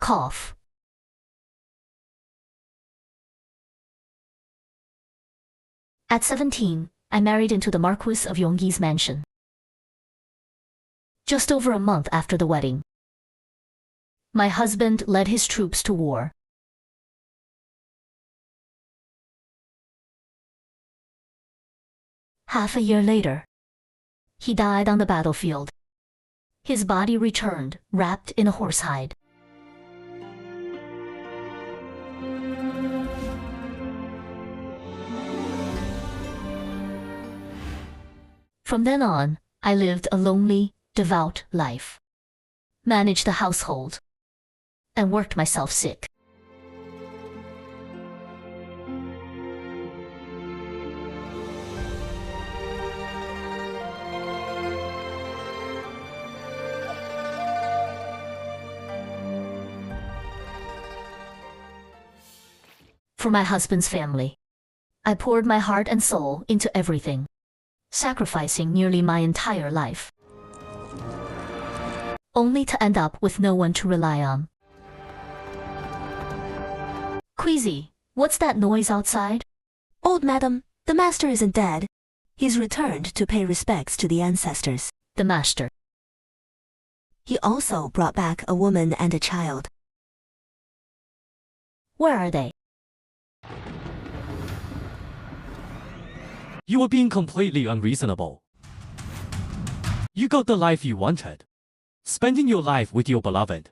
Cough. At 17, I married into the Marquis of Yongyi's mansion. Just over a month after the wedding, my husband led his troops to war. Half a year later, he died on the battlefield. His body returned, wrapped in a horsehide. From then on, I lived a lonely, devout life, managed the household, and worked myself sick. For my husband's family, I poured my heart and soul into everything, sacrificing nearly my entire life, only to end up with no one to rely on. Queasy, what's that noise outside? Old madam, the master isn't dead. He's returned to pay respects to the ancestors. The master. He also brought back a woman and a child. Where are they? You were being completely unreasonable. You got the life you wanted, spending your life with your beloved.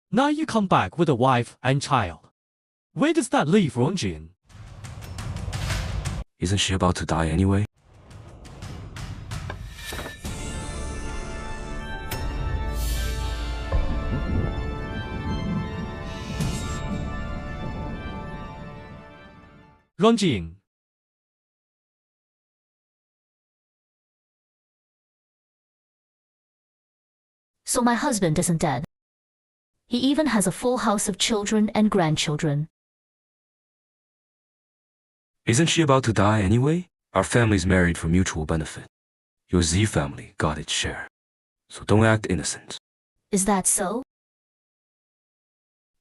Now you come back with a wife and child. Where does that leave Rongjin? Isn't she about to die anyway? Rongjin. So my husband isn't dead. He even has a full house of children and grandchildren. Isn't she about to die anyway? Our family's married for mutual benefit. Your Z family got its share. So don't act innocent. Is that so?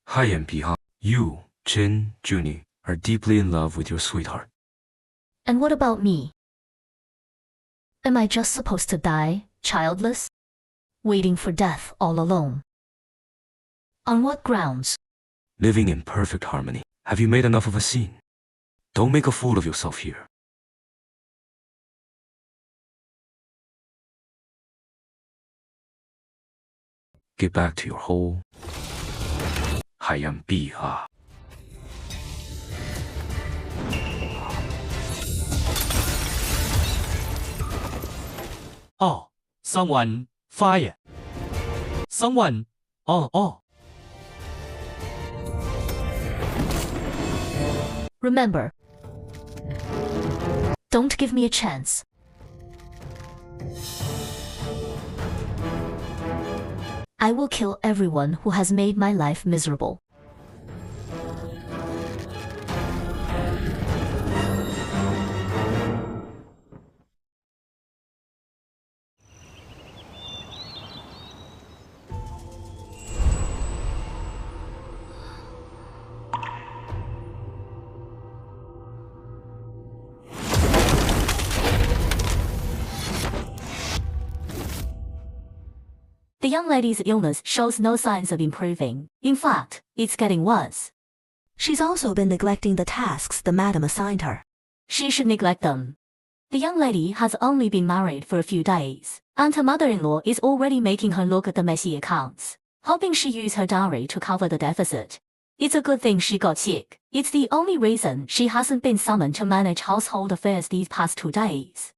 Haiyan Biha, you, Chin, Junie, are deeply in love with your sweetheart. And what about me? Am I just supposed to die, childless? Waiting for death all alone? On what grounds? Living in perfect harmony. Have you made enough of a scene? Don't make a fool of yourself here. Get back to your hole. Haiyan Biha. Oh, someone, fire. Someone, oh. Remember, don't give me a chance. I will kill everyone who has made my life miserable. The young lady's illness shows no signs of improving. In fact, it's getting worse. She's also been neglecting the tasks the madam assigned her. She should neglect them. The young lady has only been married for a few days, and her mother-in-law is already making her look at the messy accounts, hoping she use her dowry to cover the deficit. It's a good thing she got sick. It's the only reason she hasn't been summoned to manage household affairs these past 2 days.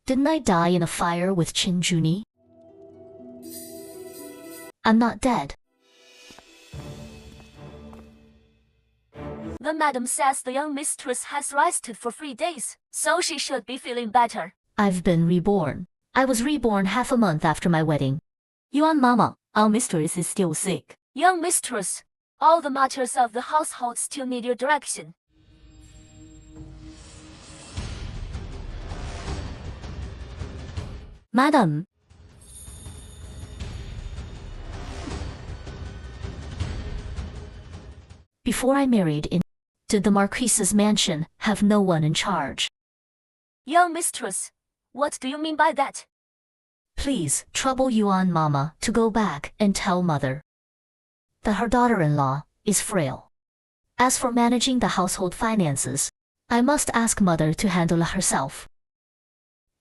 Didn't I die in a fire with Chin Junie? I'm not dead. The madam says the young mistress has rested for 3 days, so she should be feeling better. I've been reborn. I was reborn half a month after my wedding. Yuan Mama, our mistress is still sick. Young mistress? All the matters of the household still need your direction. Madam. Before I married in, did the Marquise's mansion have no one in charge? Young mistress, what do you mean by that? Please trouble Yuan Mama to go back and tell mother that her daughter-in-law is frail. As for managing the household finances, I must ask mother to handle herself.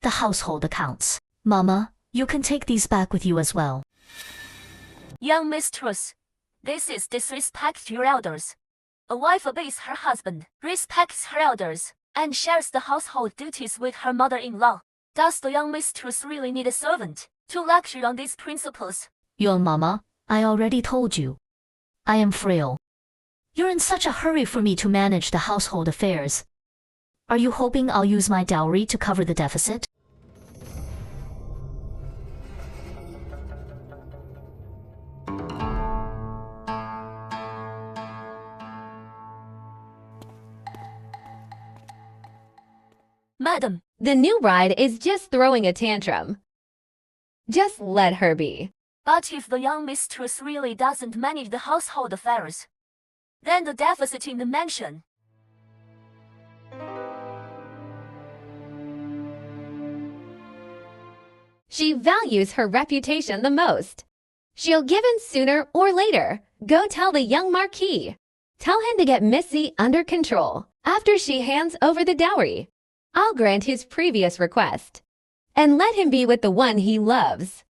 The household accounts. Mama, you can take these back with you as well. Young mistress, this is disrespect to your elders. A wife obeys her husband, respects her elders, and shares the household duties with her mother-in-law. Does the young mistress really need a servant to lecture on these principles? Yuan Mama, I already told you. I am frail. You're in such a hurry for me to manage the household affairs. Are you hoping I'll use my dowry to cover the deficit? Madam, The new bride is just throwing a tantrum. Just let her be. but if the young mistress really doesn't manage the household affairs, then the deficit in the mansion. She values her reputation the most. She'll give in sooner or later. Go tell the young Marquis. Tell him to get Missy under control after she hands over the dowry. I'll grant his previous request and let him be with the one he loves.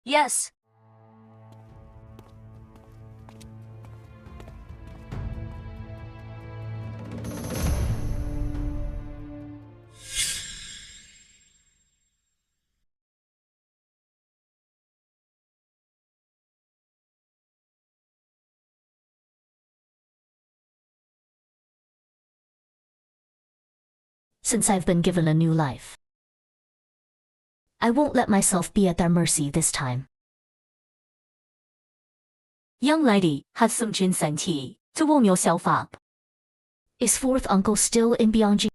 Yes. Since I've been given a new life, I won't let myself be at their mercy this time. Young lady had some ginseng tea to warm yourself up. Is fourth uncle still in Bianji?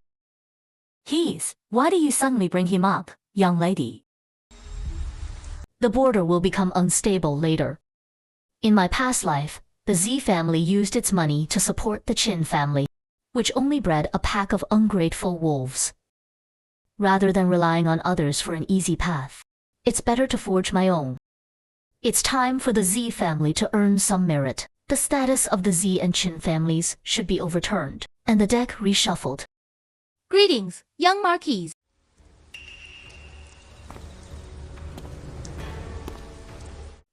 He is. Why do you suddenly bring him up, young lady? The border will become unstable later. In my past life, the Z family used its money to support the Qin family, which only bred a pack of ungrateful wolves. Rather than relying on others for an easy path, it's better to forge my own. It's time for the Z family to earn some merit. The status of the Z and Qin families should be overturned, and the deck reshuffled. Greetings, young Marquise.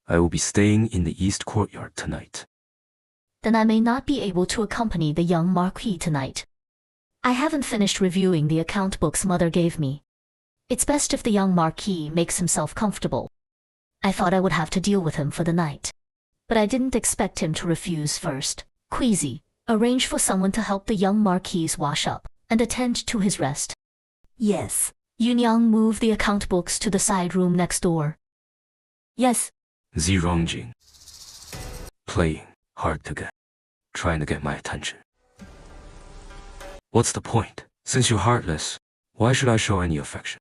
I will be staying in the East Courtyard tonight. Then I may not be able to accompany the young Marquis tonight. I haven't finished reviewing the account books mother gave me. It's best if the young Marquis makes himself comfortable. I thought I would have to deal with him for the night, but I didn't expect him to refuse first. Queasy, arrange for someone to help the young Marquis wash up and attend to his rest. Yes. Yunyang, move the account books to the side room next door. Yes. Zirongjing. Playing hard to get. Trying to get my attention. What's the point? Since you're heartless, why should I show any affection?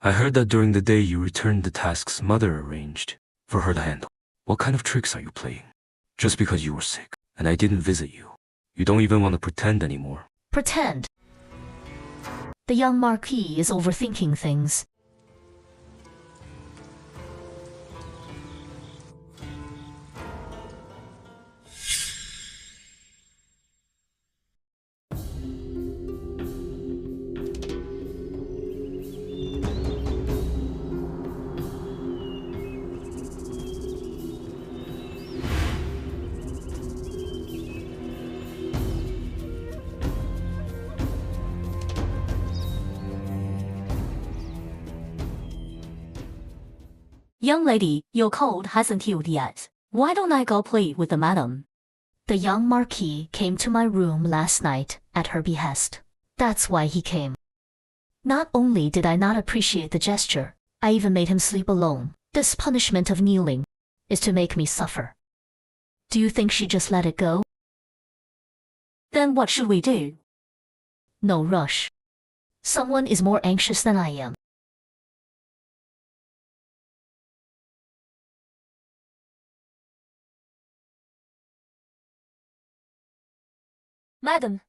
I heard that during the day you returned the tasks mother arranged for her to handle. What kind of tricks are you playing? Just because you were sick and I didn't visit you, you don't even want to pretend anymore. Pretend. The young Marquis is overthinking things. Young lady, your cold hasn't healed yet. Why don't I go play with the madam? The young Marquis came to my room last night at her behest. That's why he came. Not only did I not appreciate the gesture, I even made him sleep alone. This punishment of kneeling is to make me suffer. Do you think she just let it go? Then what should we do? No rush. Someone is more anxious than I am. Madam,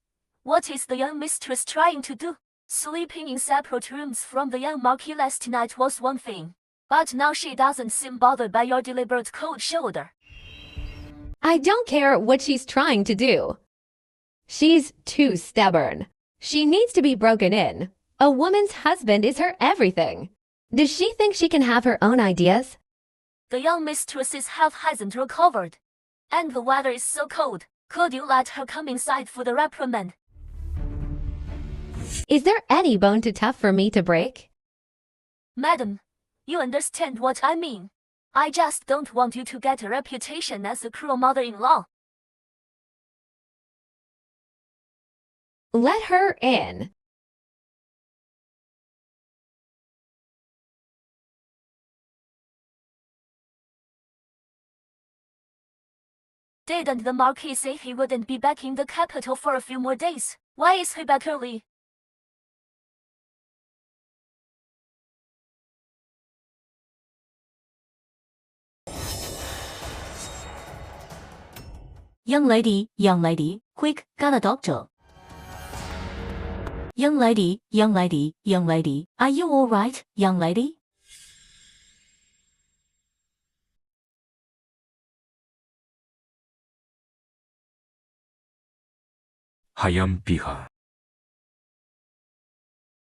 what is the young mistress trying to do? Sleeping in separate rooms from the young Marquis last night was one thing, but now she doesn't seem bothered by your deliberate cold shoulder. I don't care what she's trying to do. She's too stubborn. She needs to be broken in. A woman's husband is her everything. Does she think she can have her own ideas? The young mistress's health hasn't recovered, and the weather is so cold. Could you let her come inside for the reprimand? Is there any bone too tough for me to break? Madam, you understand what I mean. I just don't want you to get a reputation as a cruel mother-in-law. Let her in. Didn't the Marquis say he wouldn't be back in the capital for a few more days? Why is he back early? Young lady, quick, got a doctor. Young lady, are you all right, young lady? Hayam Biha.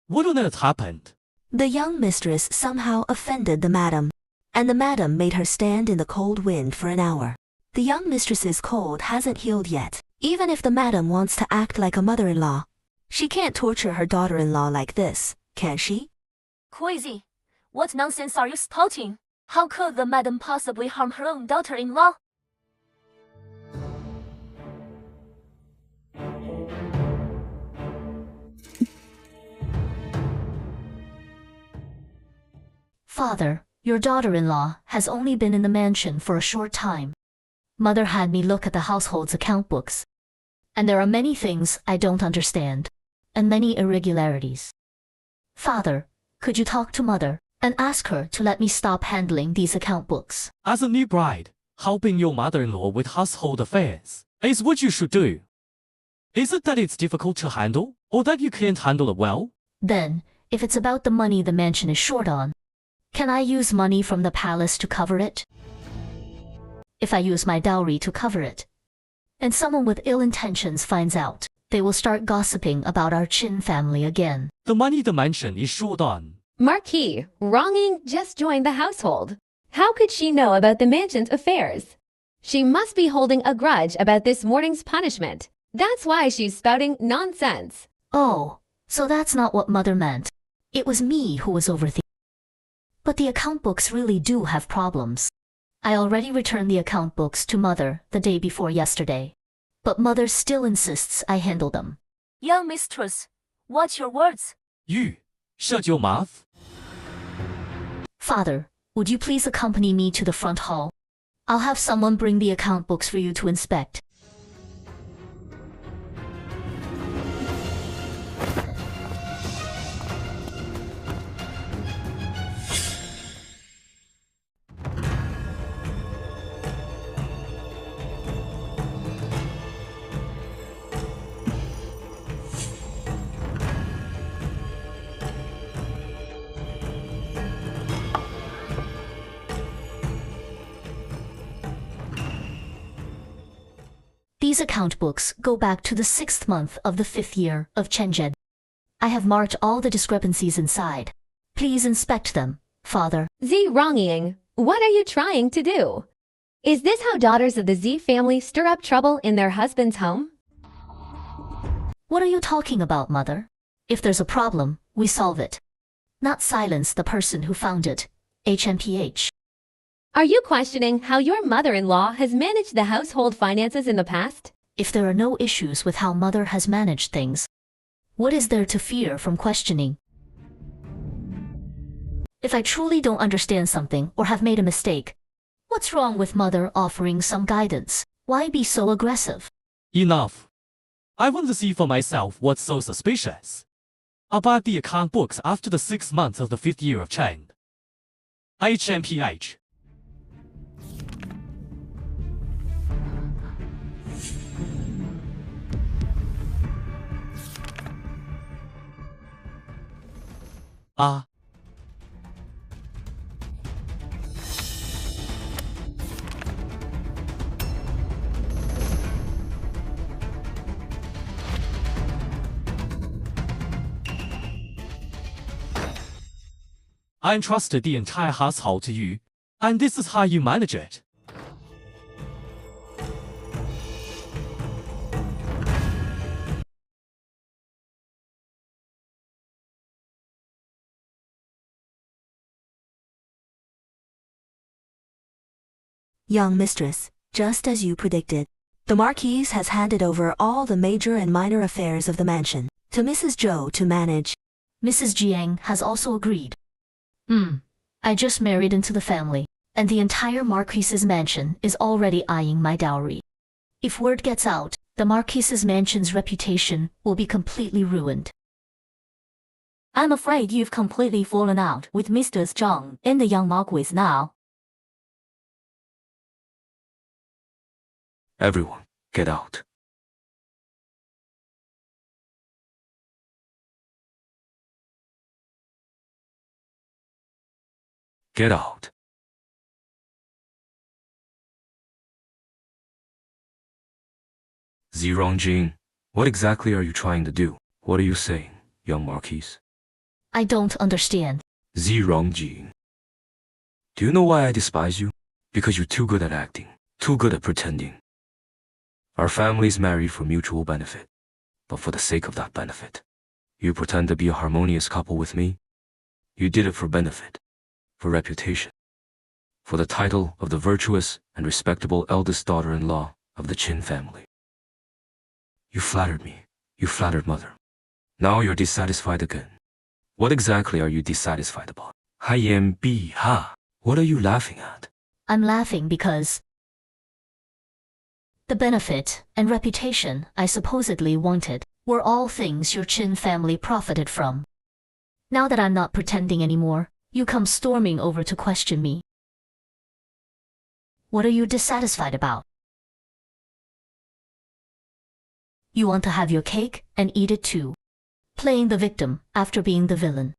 What on earth happened? The young mistress somehow offended the madam, and the madam made her stand in the cold wind for an hour. The young mistress's cold hasn't healed yet. Even if the madam wants to act like a mother-in-law, she can't torture her daughter-in-law like this, can she? Crazy. What nonsense are you spouting? How could the madam possibly harm her own daughter-in-law? Father, your daughter-in-law has only been in the mansion for a short time. Mother had me look at the household's account books. And there are many things I don't understand, and many irregularities. Father, could you talk to Mother and ask her to let me stop handling these account books? As a new bride, helping your mother-in-law with household affairs is what you should do. Is it that it's difficult to handle, or that you can't handle it well? Then, if it's about the money the mansion is short on, can I use money from the palace to cover it? If I use my dowry to cover it, and someone with ill intentions finds out, they will start gossiping about our Chin family again. The money the mansion is short on. Marquis, Wronging just joined the household. How could she know about the mansion's affairs? She must be holding a grudge about this morning's punishment. That's why she's spouting nonsense. Oh, so that's not what Mother meant. It was me who was overthinking. But the account books really do have problems. I already returned the account books to Mother the day before yesterday. But Mother still insists I handle them. Young mistress, watch your words. You, shut your mouth. Father, would you please accompany me to the front hall? I'll have someone bring the account books for you to inspect. These account books go back to the 6th month of the 5th year of Chenjed. I have marked all the discrepancies inside. Please inspect them, Father. Z Wronging, what are you trying to do? Is this how daughters of the Z family stir up trouble in their husband's home? What are you talking about, Mother? If there's a problem, we solve it. Not silence the person who found it. HMPH. Are you questioning how your mother-in-law has managed the household finances in the past? If there are no issues with how Mother has managed things, what is there to fear from questioning? If I truly don't understand something or have made a mistake, what's wrong with Mother offering some guidance? Why be so aggressive? Enough. I want to see for myself what's so suspicious about the account books after the 6 months of the 5th year of Chen. HMPH. Ah. I entrusted the entire household to you, and this is how you manage it. Young mistress, just as you predicted. The Marquise has handed over all the major and minor affairs of the mansion to Mrs. Zhou to manage. Mrs. Jiang has also agreed. I just married into the family, and the entire Marquise's mansion is already eyeing my dowry. If word gets out, the Marquise's mansion's reputation will be completely ruined. I'm afraid you've completely fallen out with Mr. Zhang and the young Marquise now. Everyone, get out. Get out. Zirongjing, what exactly are you trying to do? What are you saying, young Marquise? I don't understand. Zirongjing. Do you know why I despise you? Because you're too good at acting, too good at pretending. Our families marry for mutual benefit, but for the sake of that benefit, you pretend to be a harmonious couple with me. You did it for benefit, for reputation, for the title of the virtuous and respectable eldest daughter-in-law of the Qin family. You flattered me. You flattered mother. Now you're dissatisfied again. What exactly are you dissatisfied about? Ha. What are you laughing at? I'm laughing because the benefit and reputation I supposedly wanted were all things your Qin family profited from. Now that I'm not pretending anymore, you come storming over to question me. What are you dissatisfied about? You want to have your cake and eat it too, playing the victim after being the villain.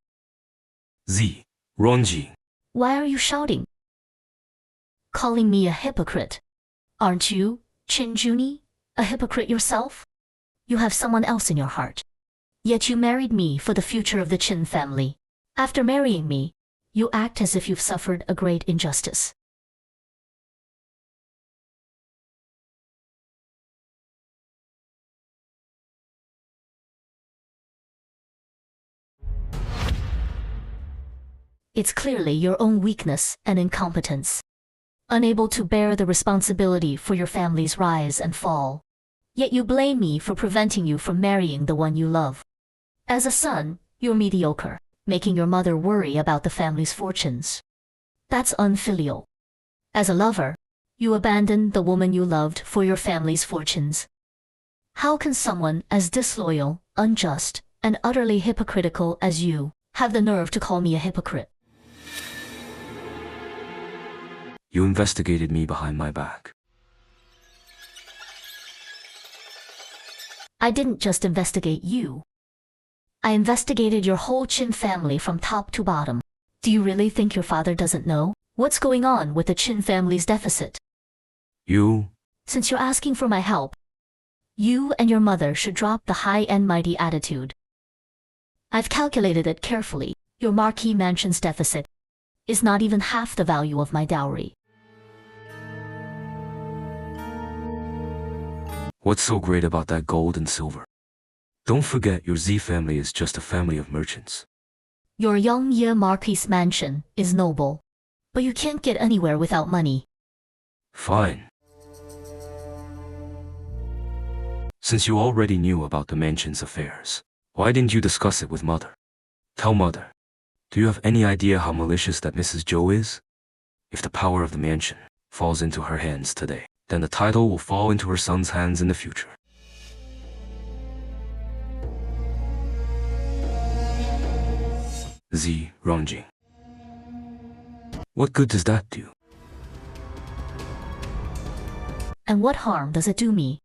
Rongjing. Why are you shouting? Calling me a hypocrite. Aren't you, Qin Juni, a hypocrite yourself? You have someone else in your heart. Yet you married me for the future of the Qin family. After marrying me, you act as if you've suffered a great injustice. It's clearly your own weakness and incompetence. Unable to bear the responsibility for your family's rise and fall. Yet you blame me for preventing you from marrying the one you love. As a son, you're mediocre, making your mother worry about the family's fortunes. That's unfilial. As a lover, you abandoned the woman you loved for your family's fortunes. How can someone as disloyal, unjust, and utterly hypocritical as you have the nerve to call me a hypocrite? You investigated me behind my back. I didn't just investigate you. I investigated your whole Qin family from top to bottom. Do you really think your father doesn't know what's going on with the Qin family's deficit? Since you're asking for my help, you and your mother should drop the high and mighty attitude. I've calculated it carefully. Your Marquis mansion's deficit is not even half the value of my dowry. What's so great about that gold and silver? Don't forget your Z family is just a family of merchants. Your Yongye Marquis mansion is noble, but you can't get anywhere without money. Fine. Since you already knew about the mansion's affairs, why didn't you discuss it with mother? Tell mother. Do you have any idea how malicious that Mrs. Zhou is? If the power of the mansion falls into her hands today, then the title will fall into her son's hands in the future. Z. Rongjing. What good does that do? And what harm does it do me?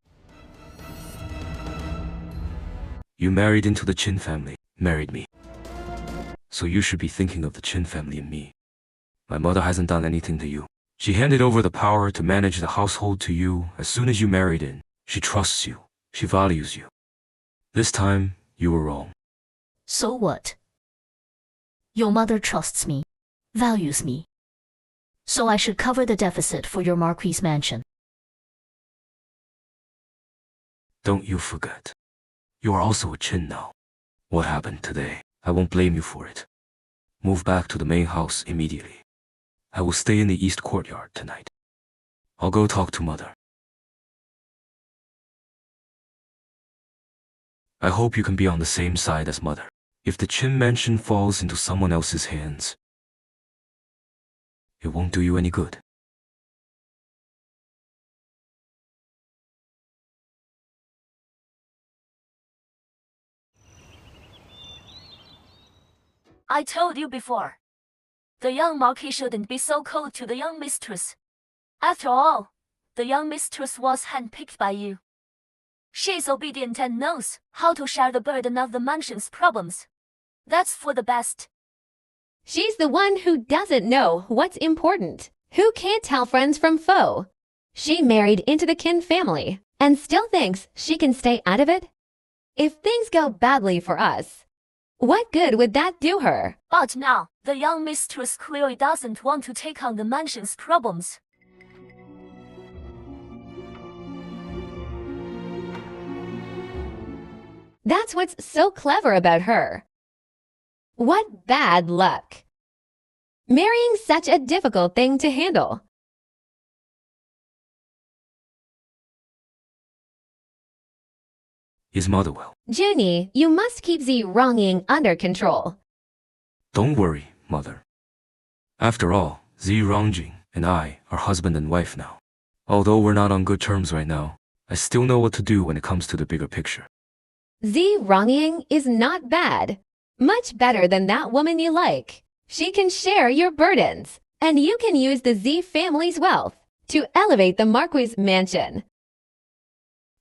You married into the Qin family, married me. So you should be thinking of the Qin family and me. My mother hasn't done anything to you. She handed over the power to manage the household to you as soon as you married in. She trusts you. She values you. This time, you were wrong. So what? Your mother trusts me, values me. So I should cover the deficit for your Marquis mansion. Don't you forget. You are also a Qin now. What happened today, I won't blame you for it. Move back to the main house immediately. I will stay in the east courtyard tonight. I'll go talk to mother. I hope you can be on the same side as mother. If the Qin mansion falls into someone else's hands, it won't do you any good. I told you before. The young Marquis shouldn't be so cold to the young mistress. After all, the young mistress was handpicked by you. She is obedient and knows how to share the burden of the mansion's problems. That's for the best. She's the one who doesn't know what's important, who can't tell friends from foe. She married into the Qin family and still thinks she can stay out of it? If things go badly for us, what good would that do her? But now, the young mistress clearly doesn't want to take on the mansion's problems. That's what's so clever about her. What bad luck. Marrying such a difficult thing to handle. Is mother well? Junie, you must keep Z Rongying under control. Don't worry, mother. After all, Z Rongjing and I are husband and wife now. Although we're not on good terms right now, I still know what to do when it comes to the bigger picture. Z Rongying is not bad. Much better than that woman you like. She can share your burdens, and you can use the Z family's wealth to elevate the Marquis mansion.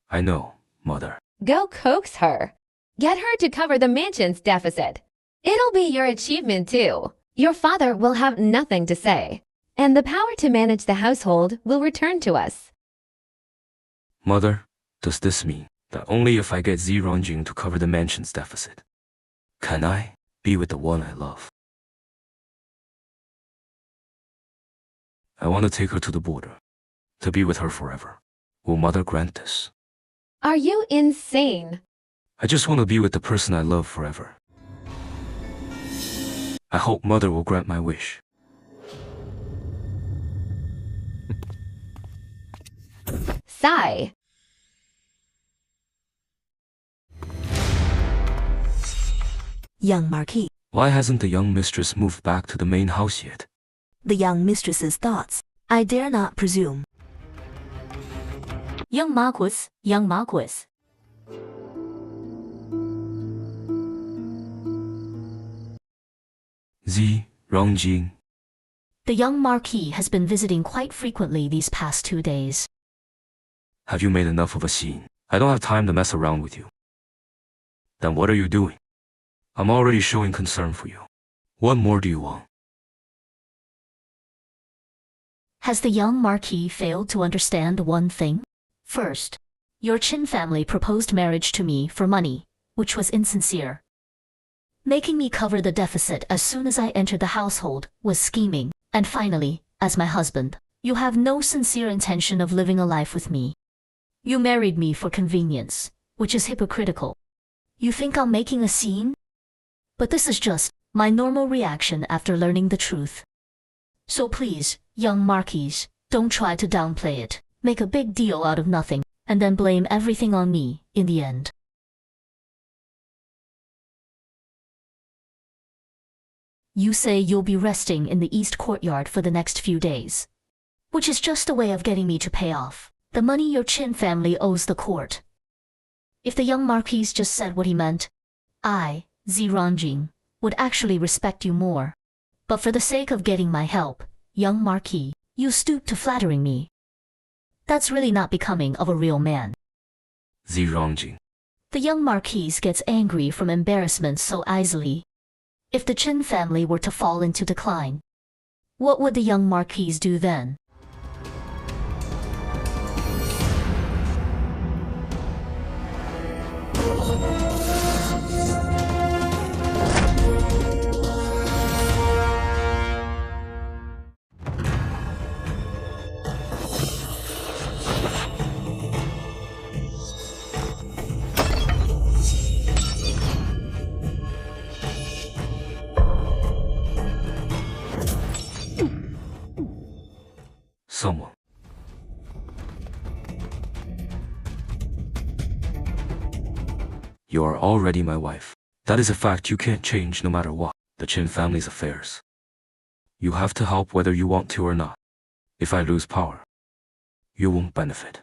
I know, mother. Go coax her. Get her to cover the mansion's deficit. It'll be your achievement too. Your father will have nothing to say, and the power to manage the household will return to us. Mother, does this mean that only if I get Z Rongjing to cover the mansion's deficit, can I be with the one I love? I want to take her to the border, to be with her forever. Will mother grant this? Are you insane? I just want to be with the person I love forever. I hope mother will grant my wish. Sigh. Young Marquis. Why hasn't the young mistress moved back to the main house yet? The young mistress's thoughts. I dare not presume. Young Marquis, young Marquis. Z Rongjing. The young Marquis has been visiting quite frequently these past 2 days. Have you made enough of a scene? I don't have time to mess around with you. Then what are you doing? I'm already showing concern for you. What more do you want? Has the young Marquis failed to understand one thing? First, your Qin family proposed marriage to me for money, which was insincere. Making me cover the deficit as soon as I entered the household was scheming. And finally, as my husband, you have no sincere intention of living a life with me. You married me for convenience, which is hypocritical. You think I'm making a scene? But this is just my normal reaction after learning the truth. So please, young Marquis, don't try to downplay it, make a big deal out of nothing, and then blame everything on me in the end. You say you'll be resting in the east courtyard for the next few days, which is just a way of getting me to pay off The money your Chin family owes the court. If the young Marquis just said what he meant, I, Ziranjing, would actually respect you more. But for the sake of getting my help, young Marquis, you stoop to flattering me. That's really not becoming of a real man. Ziranjing. The young Marquis gets angry from embarrassment so easily. If the Chin family were to fall into decline, what would the young Marquis do then? Someone. You are already my wife. That is a fact you can't change no matter what. The Chin family's affairs. You have to help whether you want to or not. If I lose power, you won't benefit.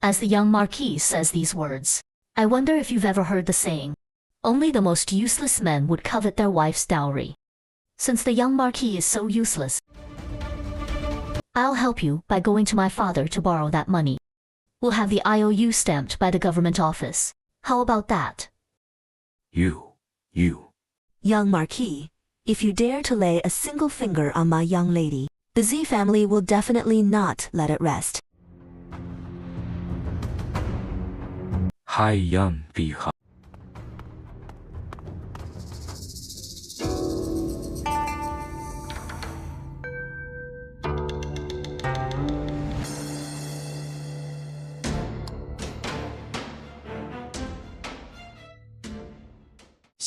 As the young Marquis says these words, I wonder if you've ever heard the saying, only the most useless men would covet their wife's dowry. Since the young Marquis is so useless, I'll help you by going to my father to borrow that money. We'll have the IOU stamped by the government office. How about that? You. Young Marquis, if you dare to lay a single finger on my young lady, the Z family will definitely not let it rest. Hai Yan Bi Ha.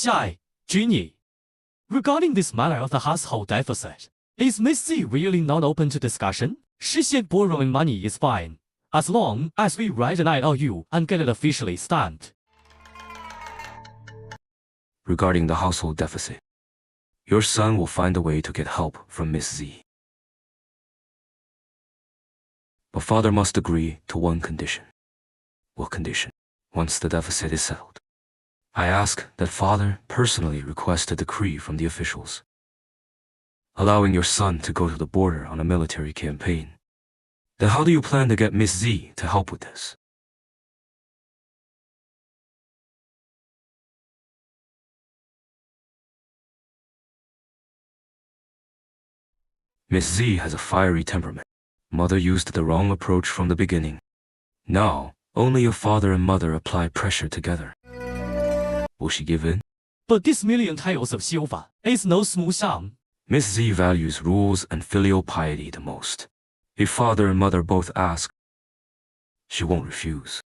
Xia, Junyi. Regarding this matter of the household deficit, is Miss Z really not open to discussion? She said borrowing money is fine, as long as we write an IOU and get it officially stamped. Regarding the household deficit, your son will find a way to get help from Miss Z. But father must agree to one condition. What condition? Once the deficit is settled, I ask that father personally request a decree from the officials, allowing your son to go to the border on a military campaign. Then how do you plan to get Miss Z to help with this? Miss Z has a fiery temperament. Mother used the wrong approach from the beginning. Now, only your father and mother apply pressure together. Will she give in? But this million tales of silver is no smooth sum. Miss Z values rules and filial piety the most. If father and mother both ask, she won't refuse.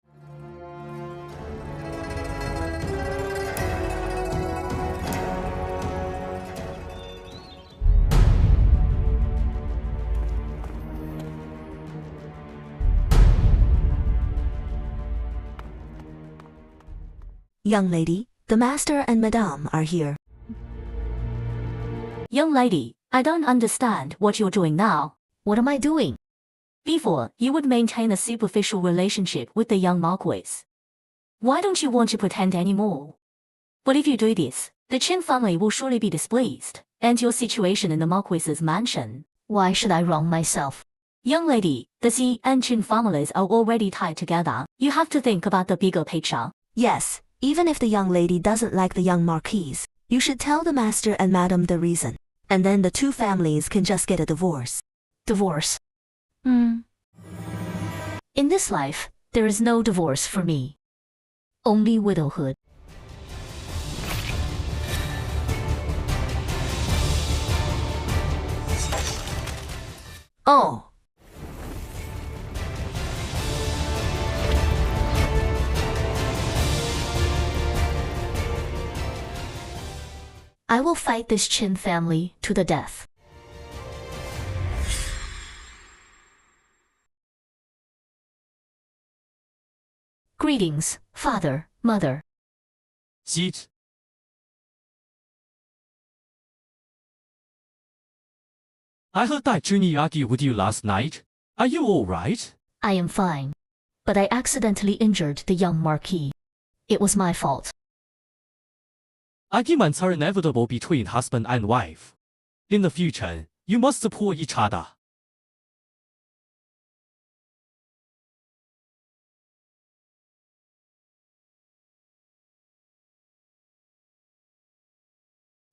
Young lady, the master and madame are here. Young lady, I don't understand what you're doing now. What am I doing? Before, you would maintain a superficial relationship with the young Marquis. Why don't you want to pretend anymore? But if you do this, the Chin family will surely be displeased, and your situation in the Marquis's mansion. Why should I wrong myself? Young lady, the Z and Chin families are already tied together. You have to think about the bigger picture. Yes, even if the young lady doesn't like the young Marquis, you should tell the master and madam the reason, and then the two families can just get a divorce. Divorce? In this life, there is no divorce for me. Only widowhood. Oh. I will fight this Chin family to the death. Greetings, father, mother. Sit. I heard that Junyi argued with you last night. Are you all right? I am fine. but I accidentally injured the young Marquis. It was my fault. Arguments are inevitable between husband and wife. In the future, you must support each other.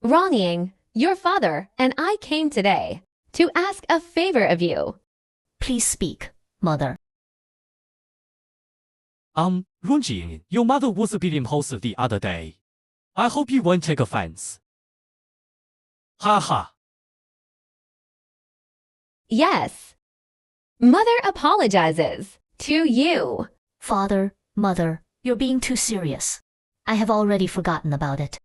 Wronging, your father and I came today to ask a favor of you. Please speak, mother. Runjing, your mother was a bit impulsive the other day. I hope you won't take offense. Ha ha. Yes. Mother apologizes to you. Father, mother, you're being too serious. I have already forgotten about it.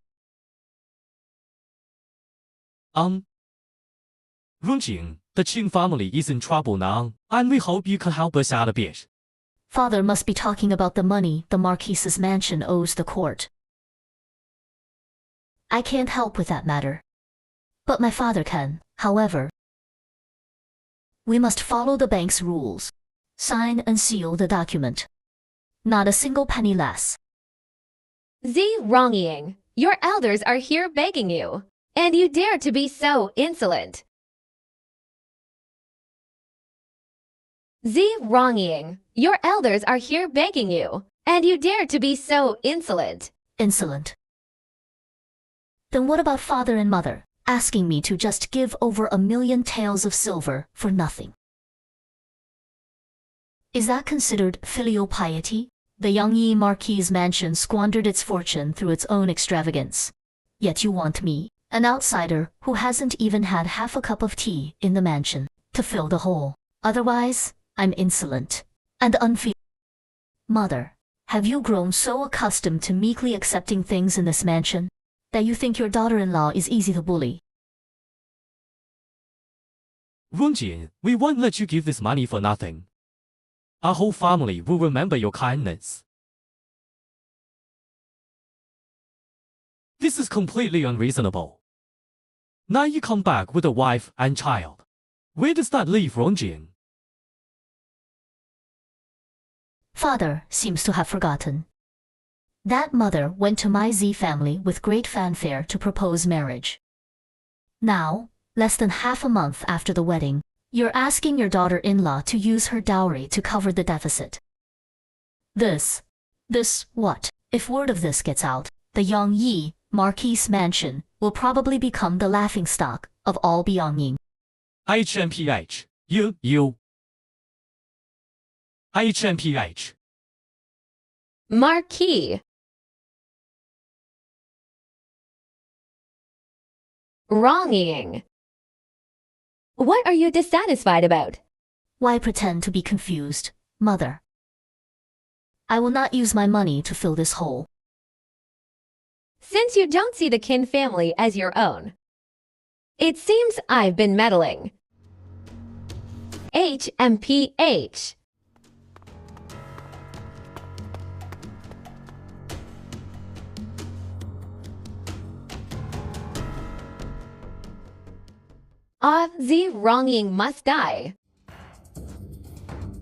Runjing, the Qing family is in trouble now, and we hope you can help us out a bit. Father must be talking about the money the Marquis's mansion owes the court. I can't help with that matter. But my father can, however. We must follow the bank's rules. Sign and seal the document. Not a single penny less. Wronging, your elders are here begging you, and you dare to be so insolent. Wronging, your elders are here begging you, and you dare to be so insolent. Insolent. Then what about father and mother, asking me to just give over 1,000,000 taels of silver for nothing? Is that considered filial piety? The Yangyi Marquis' mansion squandered its fortune through its own extravagance. Yet you want me, an outsider who hasn't even had half a cup of tea in the mansion, to fill the hole. Otherwise, I'm insolent and unfeeling. Mother, have you grown so accustomed to meekly accepting things in this mansion that you think your daughter-in-law is easy to bully? Runjing, we won't let you give this money for nothing. Our whole family will remember your kindness. This is completely unreasonable. Now you come back with a wife and child. Where does that leave Runjing? Father seems to have forgotten. That mother went to my Z family with great fanfare to propose marriage. Now, less than half a month after the wedding, you're asking your daughter-in-law to use her dowry to cover the deficit. This what? If word of this gets out, the Yangyi Marquis mansion will probably become the laughingstock of all Biangying. HMPH. You. HMPH. Marquis. Wronging. What are you dissatisfied about? Why pretend to be confused, mother? I will not use my money to fill this hole. Since you don't see the Qin family as your own, it seems I've been meddling. HMPH. Wronging must die.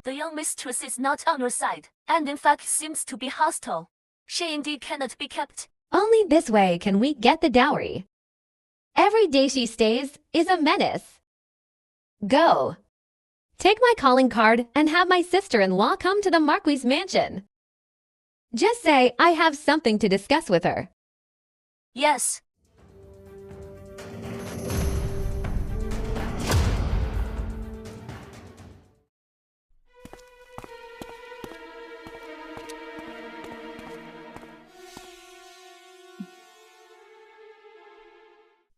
The young mistress is not on your side, and in fact seems to be hostile. She indeed cannot be kept. Only this way can we get the dowry. Every day she stays is a menace. Go. Take my calling card and have my sister-in-law come to the Marquis' mansion. Just say I have something to discuss with her. Yes.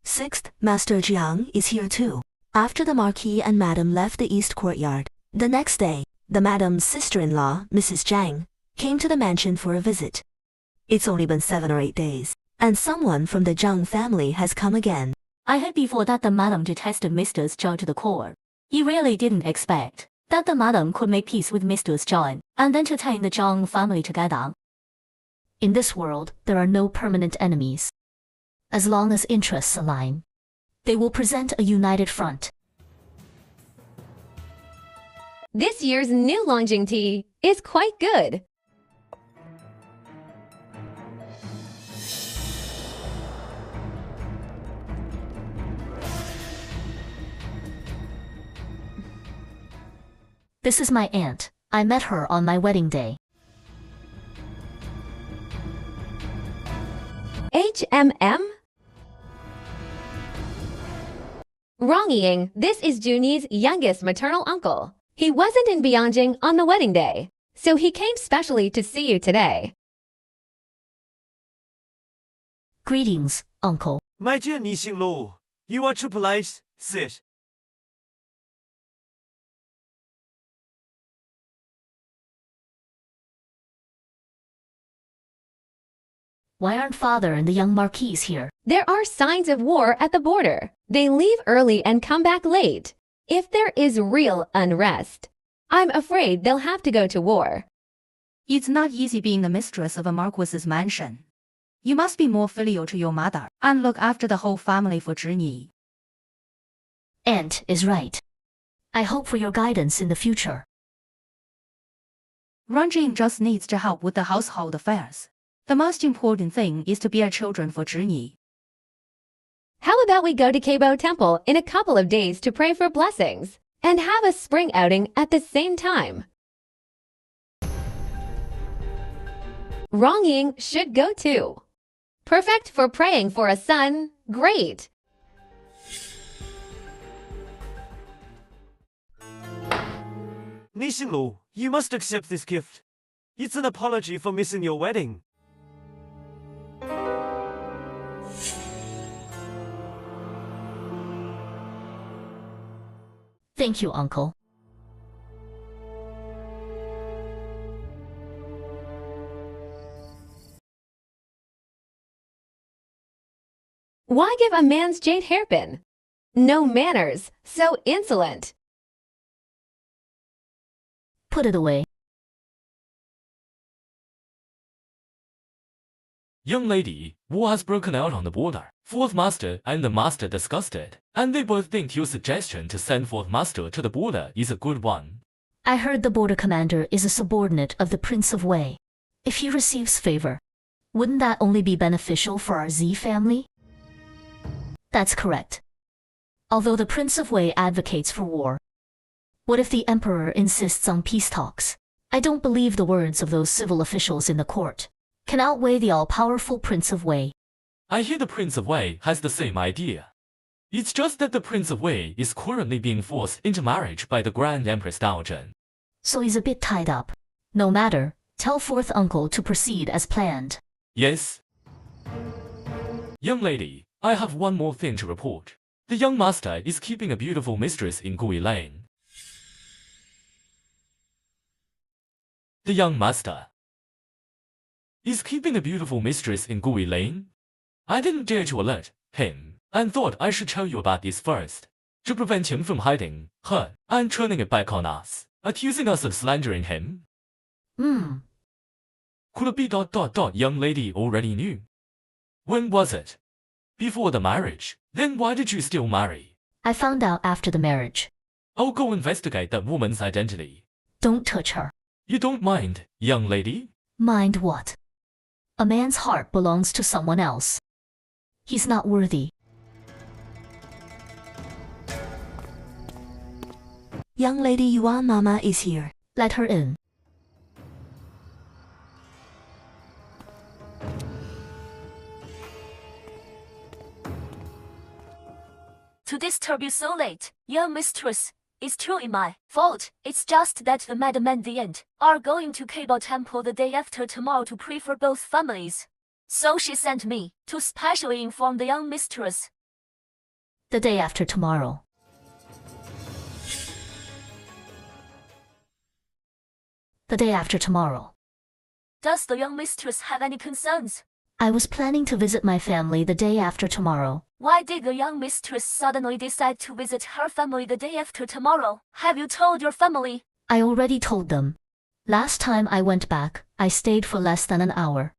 Sixth, Master Jiang is here too. After the Marquis and Madam left the East Courtyard, the next day, the Madam's sister-in-law, Mrs. Zhang, came to the mansion for a visit. It's only been 7 or 8 days, and someone from the Zhang family has come again. I heard before that the madam detested Mr. Zhao to the core. He really didn't expect that the madam could make peace with Mr. Zhao and entertain the Zhang family together. In this world, there are no permanent enemies. As long as interests align, they will present a united front. This year's new Longjing tea is quite good. This is my aunt. I met her on my wedding day. HMM? Wronging, this is Junyi's youngest maternal uncle. He wasn't in Beijing on the wedding day, so he came specially to see you today. Greetings, uncle. My dear Nixing Lu, you are too polite, sit. Why aren't father and the young Marquis here? There are signs of war at the border. They leave early and come back late. If there is real unrest, I'm afraid they'll have to go to war. It's not easy being the mistress of a marquis's mansion. You must be more filial to your mother and look after the whole family for Zhinyi. Aunt is right. I hope for your guidance in the future. Ranjing just needs to help with the household affairs. The most important thing is to bear children for Zhinyi. How about we go to Keibo Temple in a couple of days to pray for blessings and have a spring outing at the same time? Wronging should go too. Perfect for praying for a son. Great. Nixing Lu, you must accept this gift. It's an apology for missing your wedding. Thank you, uncle. Why give a man's jade hairpin? No manners, so insolent. Put it away. Young lady, war has broken out on the border. Fourth Master and the Master discussed it, and they both think your suggestion to send Fourth Master to the border is a good one. I heard the border commander is a subordinate of the Prince of Wei. If he receives favor, wouldn't that only be beneficial for our Z family? That's correct. Although the Prince of Wei advocates for war, what if the Emperor insists on peace talks? I don't believe the words of those civil officials in the court can outweigh the all-powerful Prince of Wei. I hear the Prince of Wei has the same idea. It's just that the Prince of Wei is currently being forced into marriage by the Grand Empress Dowager. So he's a bit tied up. No matter, tell fourth uncle to proceed as planned. Yes. Young lady, I have one more thing to report. The young master is keeping a beautiful mistress in Gui Lane. The young master is keeping a beautiful mistress in Gui Lane? I didn't dare to alert him, and thought I should tell you about this first, to prevent him from hiding her and turning it back on us, accusing us of slandering him. Could it be young lady already knew? When was it? Before the marriage. Then why did you still marry? I found out after the marriage. I'll go investigate that woman's identity. Don't touch her. You don't mind, young lady? Mind what? A man's heart belongs to someone else. He's not worthy. Young lady Yuan Mama is here. Let her in. To disturb you so late, young mistress, it's truly my fault. It's just that the madam and the aunt are going to Keibo Temple the day after tomorrow to pray for both families. So she sent me to specially inform the young mistress. The day after tomorrow. The day after tomorrow. Does the young mistress have any concerns? I was planning to visit my family the day after tomorrow. Why did the young mistress suddenly decide to visit her family the day after tomorrow? Have you told your family? I already told them. Last time I went back, I stayed for less than an hour.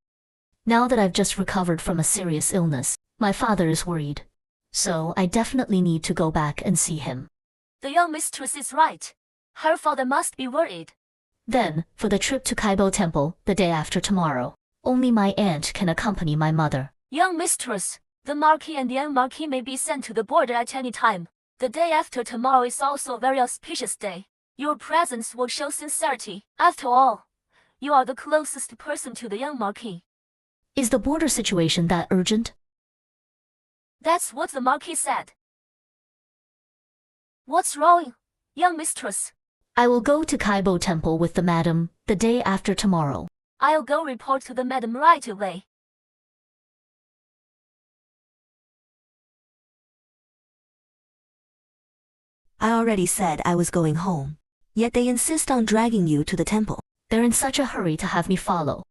Now that I've just recovered from a serious illness, my father is worried. So I definitely need to go back and see him. The young mistress is right. Her father must be worried. Then, for the trip to Kaibo Temple, the day after tomorrow, only my aunt can accompany my mother. Young mistress, the Marquis and the young Marquis may be sent to the border at any time. The day after tomorrow is also a very auspicious day. Your presence will show sincerity. After all, you are the closest person to the young Marquis. Is the border situation that urgent? That's what the Marquis said. What's wrong, young mistress? I will go to Kaibo Temple with the madam the day after tomorrow. I'll go report to the madam right away. I already said I was going home. Yet they insist on dragging you to the temple. They're in such a hurry to have me follow.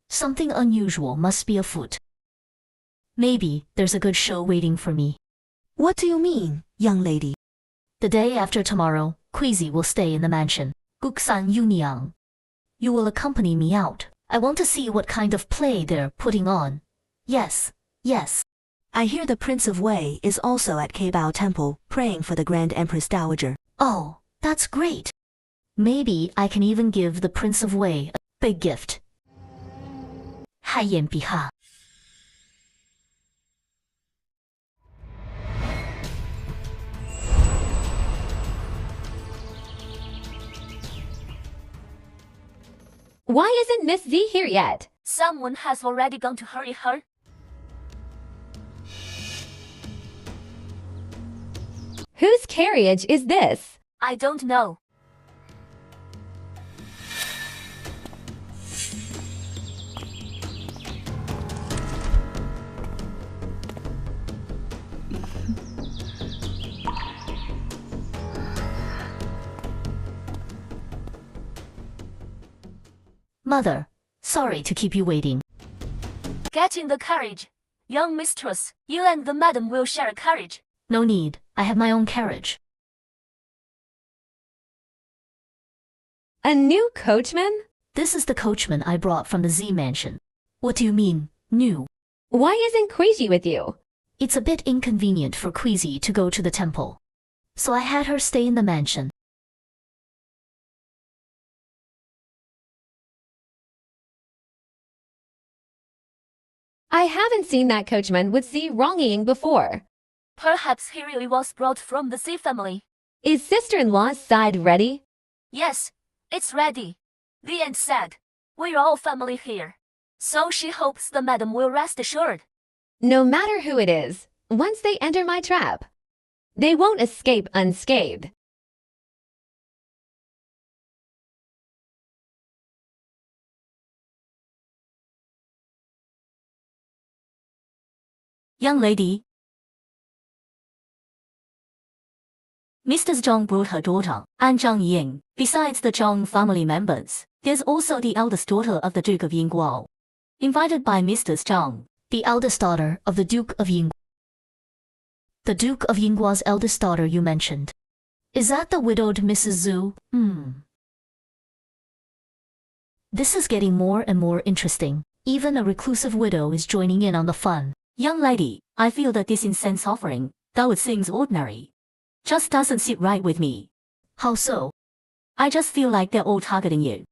Something unusual must be afoot. Maybe there's a good show waiting for me. What do you mean, young lady? The day after tomorrow, Queasy will stay in the mansion. Guksan Yuniang. You will accompany me out. I want to see what kind of play they're putting on. Yes, yes. I hear the Prince of Wei is also at Keibao Temple, praying for the Grand Empress Dowager. Oh, that's great. Maybe I can even give the Prince of Wei a big gift. Haiyan Biha. Why isn't Miss Z here yet? Someone has already gone to hurry her. Whose carriage is this? I don't know. Mother, sorry to keep you waiting. Get in the carriage. Young mistress, you and the madam will share a carriage. No need, I have my own carriage. A new coachman? This is the coachman I brought from the Z mansion. What do you mean, new? Why isn't Queasy with you? It's a bit inconvenient for Queasy to go to the temple. So I had her stay in the mansion. I haven't seen that coachman with Z wronging before. Perhaps he really was brought from the Z family. Is sister-in-law's side ready? Yes, it's ready. The aunt said, we're all family here. So she hopes the madam will rest assured. No matter who it is, once they enter my trap, they won't escape unscathed. Young lady. Mrs. Zhang brought her daughter, An Zhang Ying. Besides the Zhang family members, there's also the eldest daughter of the Duke of Yingguo. Invited by Mrs. Zhang, the eldest daughter of the Duke of Yingguo. The Duke of Yingguo's eldest daughter you mentioned. Is that the widowed Mrs. Zhu? This is getting more and more interesting. Even a reclusive widow is joining in on the fun. Young lady, I feel that this incense offering, though it seems ordinary, just doesn't sit right with me. How so? I just feel like they're all targeting you.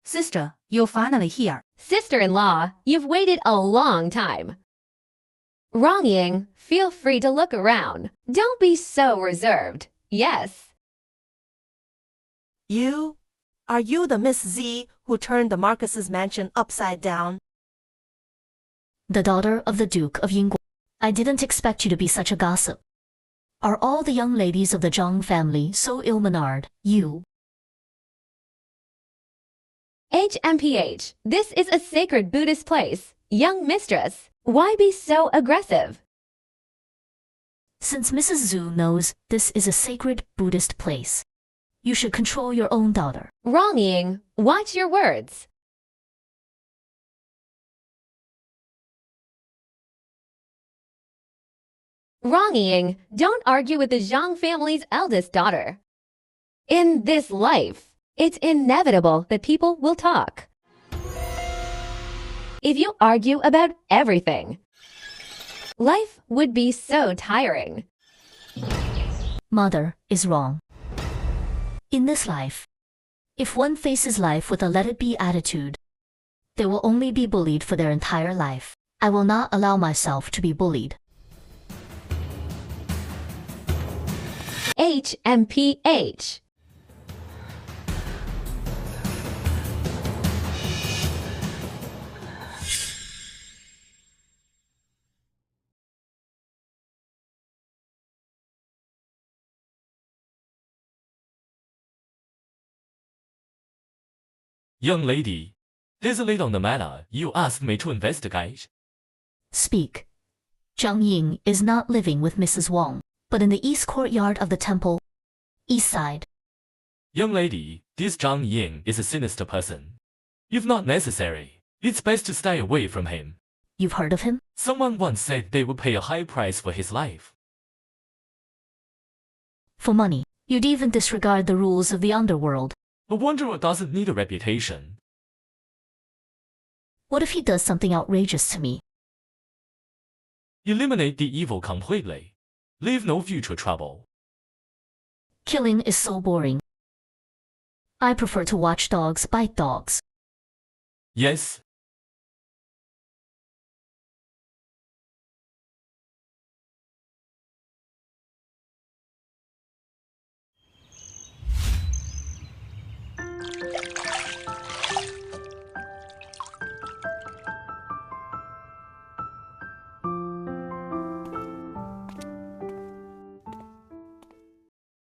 Sister, you're finally here. Sister-in-law, you've waited a long time. Wrong-ying, feel free to look around. Don't be so reserved. Yes. Are you the Miss Z who turned the Marcus's mansion upside down? The daughter of the Duke of Yingguo. I didn't expect you to be such a gossip. Are all the young ladies of the Zhang family so ill-mannered, you? HMPH, this is a sacred Buddhist place. Young mistress, why be so aggressive? Since Mrs. Zhu knows this is a sacred Buddhist place, you should control your own daughter. Wrong-ying, watch your words. Wrong-ying, don't argue with the Zhang family's eldest daughter. In this life, it's inevitable that people will talk. If you argue about everything, Life would be so tiring. Mother is wrong. In this life, if one faces life with a let-it-be attitude, they will only be bullied for their entire life. I will not allow myself to be bullied. HMPH. Young lady, there's a lead on the matter you asked me to investigate. Speak. Zhang Ying is not living with Mrs. Wang, but in the east courtyard of the temple, east side. Young lady, this Zhang Ying is a sinister person. If not necessary, it's best to stay away from him. You've heard of him? Someone once said they would pay a high price for his life. For money, you'd even disregard the rules of the underworld. A wanderer doesn't need a reputation. What if he does something outrageous to me? Eliminate the evil completely. Leave no future trouble. Killing is so boring. I prefer to watch dogs bite dogs. Yes.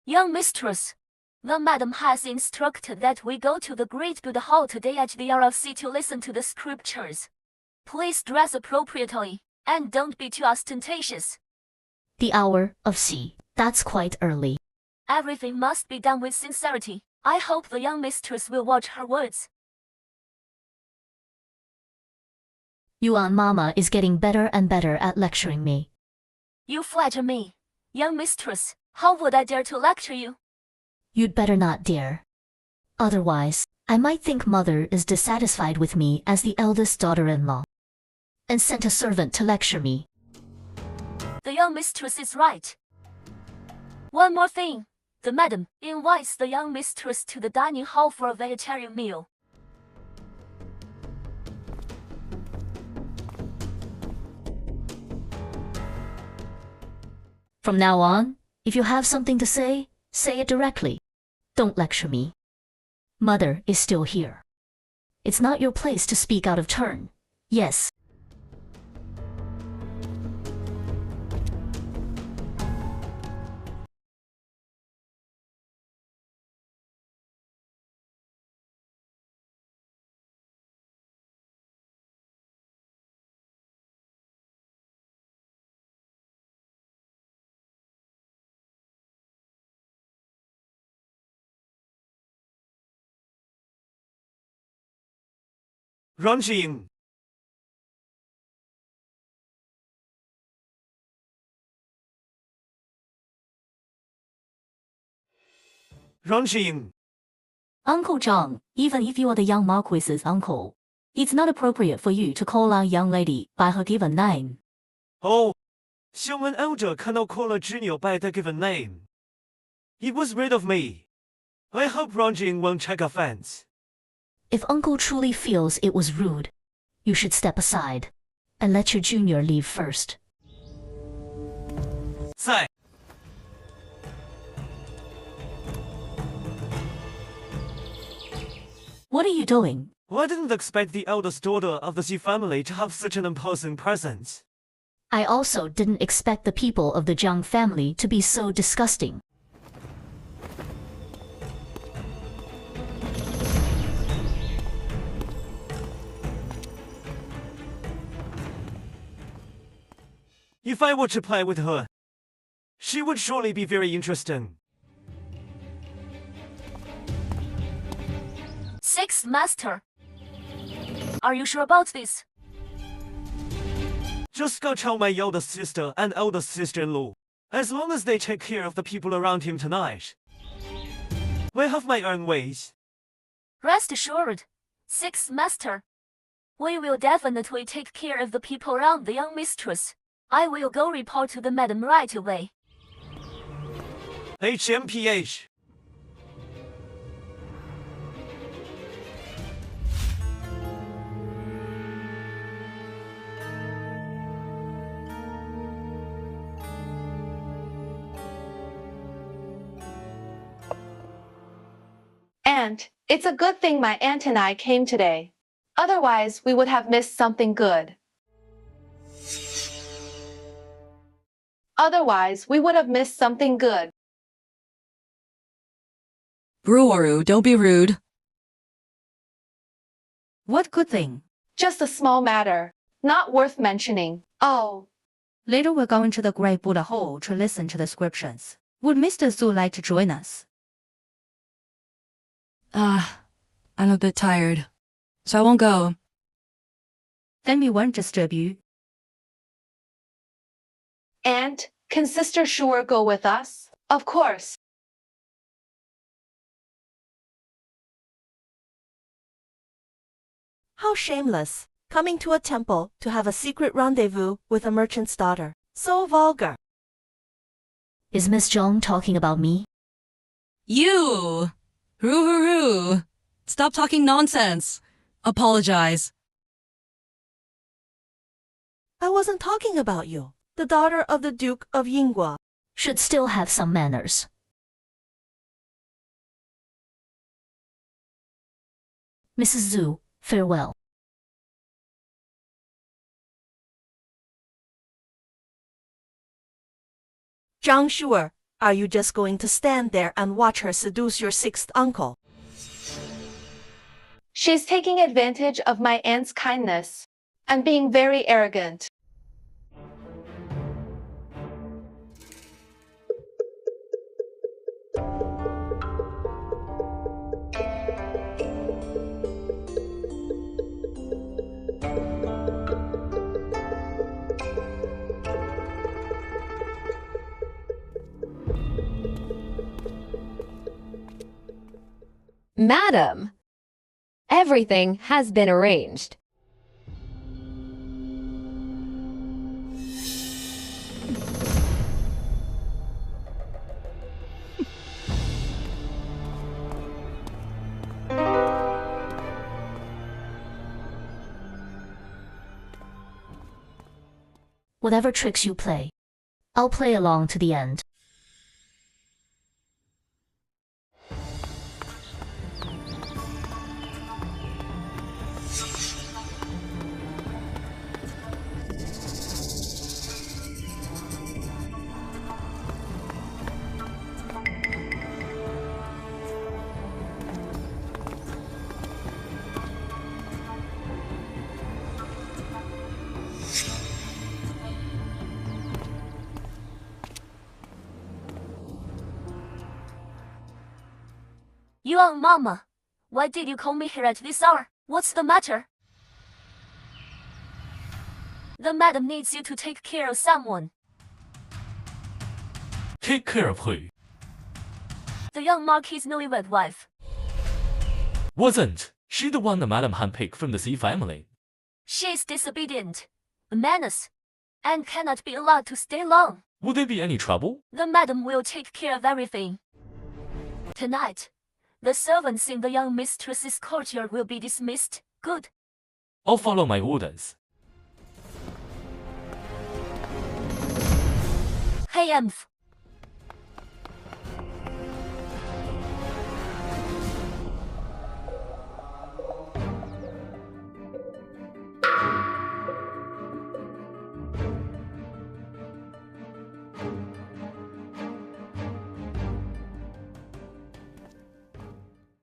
Young mistress, the madam has instructed that we go to the great good hall today at the hour of C to listen to the scriptures. Please dress appropriately, and don't be too ostentatious. The hour of C. That's quite early. Everything must be done with sincerity. I hope the young mistress will watch her words. Yuan Mama is getting better and better at lecturing me. You flatter me. Young mistress, how would I dare to lecture you? You'd better not dare. Otherwise, I might think Mother is dissatisfied with me as the eldest daughter-in-law, and sent a servant to lecture me. The young mistress is right. One more thing. The madam invites the young mistress to the dining hall for a vegetarian meal. From now on, if you have something to say it directly. Don't lecture me. Mother is still here. It's not your place to speak out of turn. Yes. Ranjing. Ranjing. Uncle Zhang, even if you are the young Marquis's uncle, it's not appropriate for you to call a young lady by her given name. Oh, 兄恩 elder cannot call a junior by their given name. It was rid of me. I hope Ranjing won't take offense. If Uncle truly feels it was rude, you should step aside and let your junior leave first. 在 What are you doing? Well, I didn't expect the eldest daughter of the Xi family to have such an imposing presence. I also didn't expect the people of the Zhang family to be so disgusting. If I were to play with her, she would surely be very interesting. Sixth master. Are you sure about this? Just go tell my eldest sister and eldest sister-in-law. As long as they take care of the people around him tonight. I have my own ways. Rest assured, sixth master. We will definitely take care of the people around the young mistress. I will go report to the madam right away. HMPH. Aunt, it's a good thing my aunt and I came today. Otherwise, we would have missed something good. Breweru, don't be rude. What good thing? Just a small matter, not worth mentioning. Oh, Later we're going to the Great Buddha Hall to listen to the descriptions. Would Mr. Zhu like to join us? I'm a bit tired, so I won't go. Then we won't disturb you. Aunt, can Sister Sure go with us? Of course. How shameless, coming to a temple to have a secret rendezvous with a merchant's daughter. So vulgar. Is Miss Zhong talking about me? You! Hoo-hoo-hoo! Stop talking nonsense. Apologize. I wasn't talking about you. The daughter of the Duke of Yinghua. Should still have some manners. Mrs. Zhu, farewell. Zhang Shuer, are you just going to stand there and watch her seduce your sixth uncle? She's taking advantage of my aunt's kindness and being very arrogant. Madam, everything has been arranged. Whatever tricks you play, I'll play along to the end. Yuan Mama, why did you call me here at this hour? What's the matter? The madam needs you to take care of someone. Take care of who? The young Marquis' newlywed wife. Wasn't she the one the madam handpicked from the Xi family? She is disobedient, a menace, and cannot be allowed to stay long. Would there be any trouble? The madam will take care of everything. Tonight, the servants in the young mistress's courtyard will be dismissed. Good. I'll follow my orders. Hey, Emph.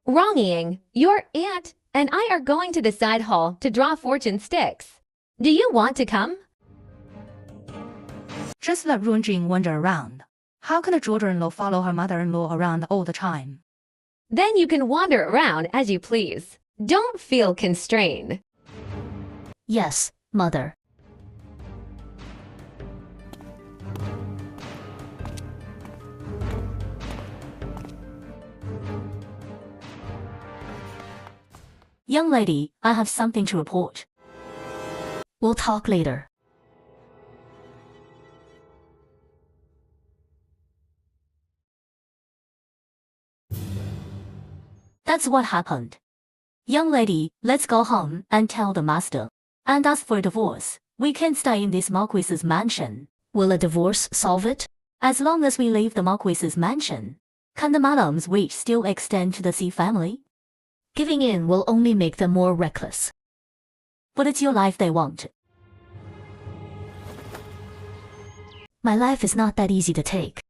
Wronging, your aunt and I are going to the side hall to draw fortune sticks. Do you want to come? Just let Runjing wander around. How can a daughter-in-law follow her mother-in-law around all the time? Then you can wander around as you please. Don't feel constrained. Yes, mother. Young lady, I have something to report. We'll talk later. That's what happened. Young lady, let's go home and tell the master. And ask for a divorce. We can't stay in this Marquis's mansion. Will a divorce solve it? As long as we leave the Marquis's mansion. Can the madam's wish still extend to the C family? Giving in will only make them more reckless. But it's your life they want. My life is not that easy to take.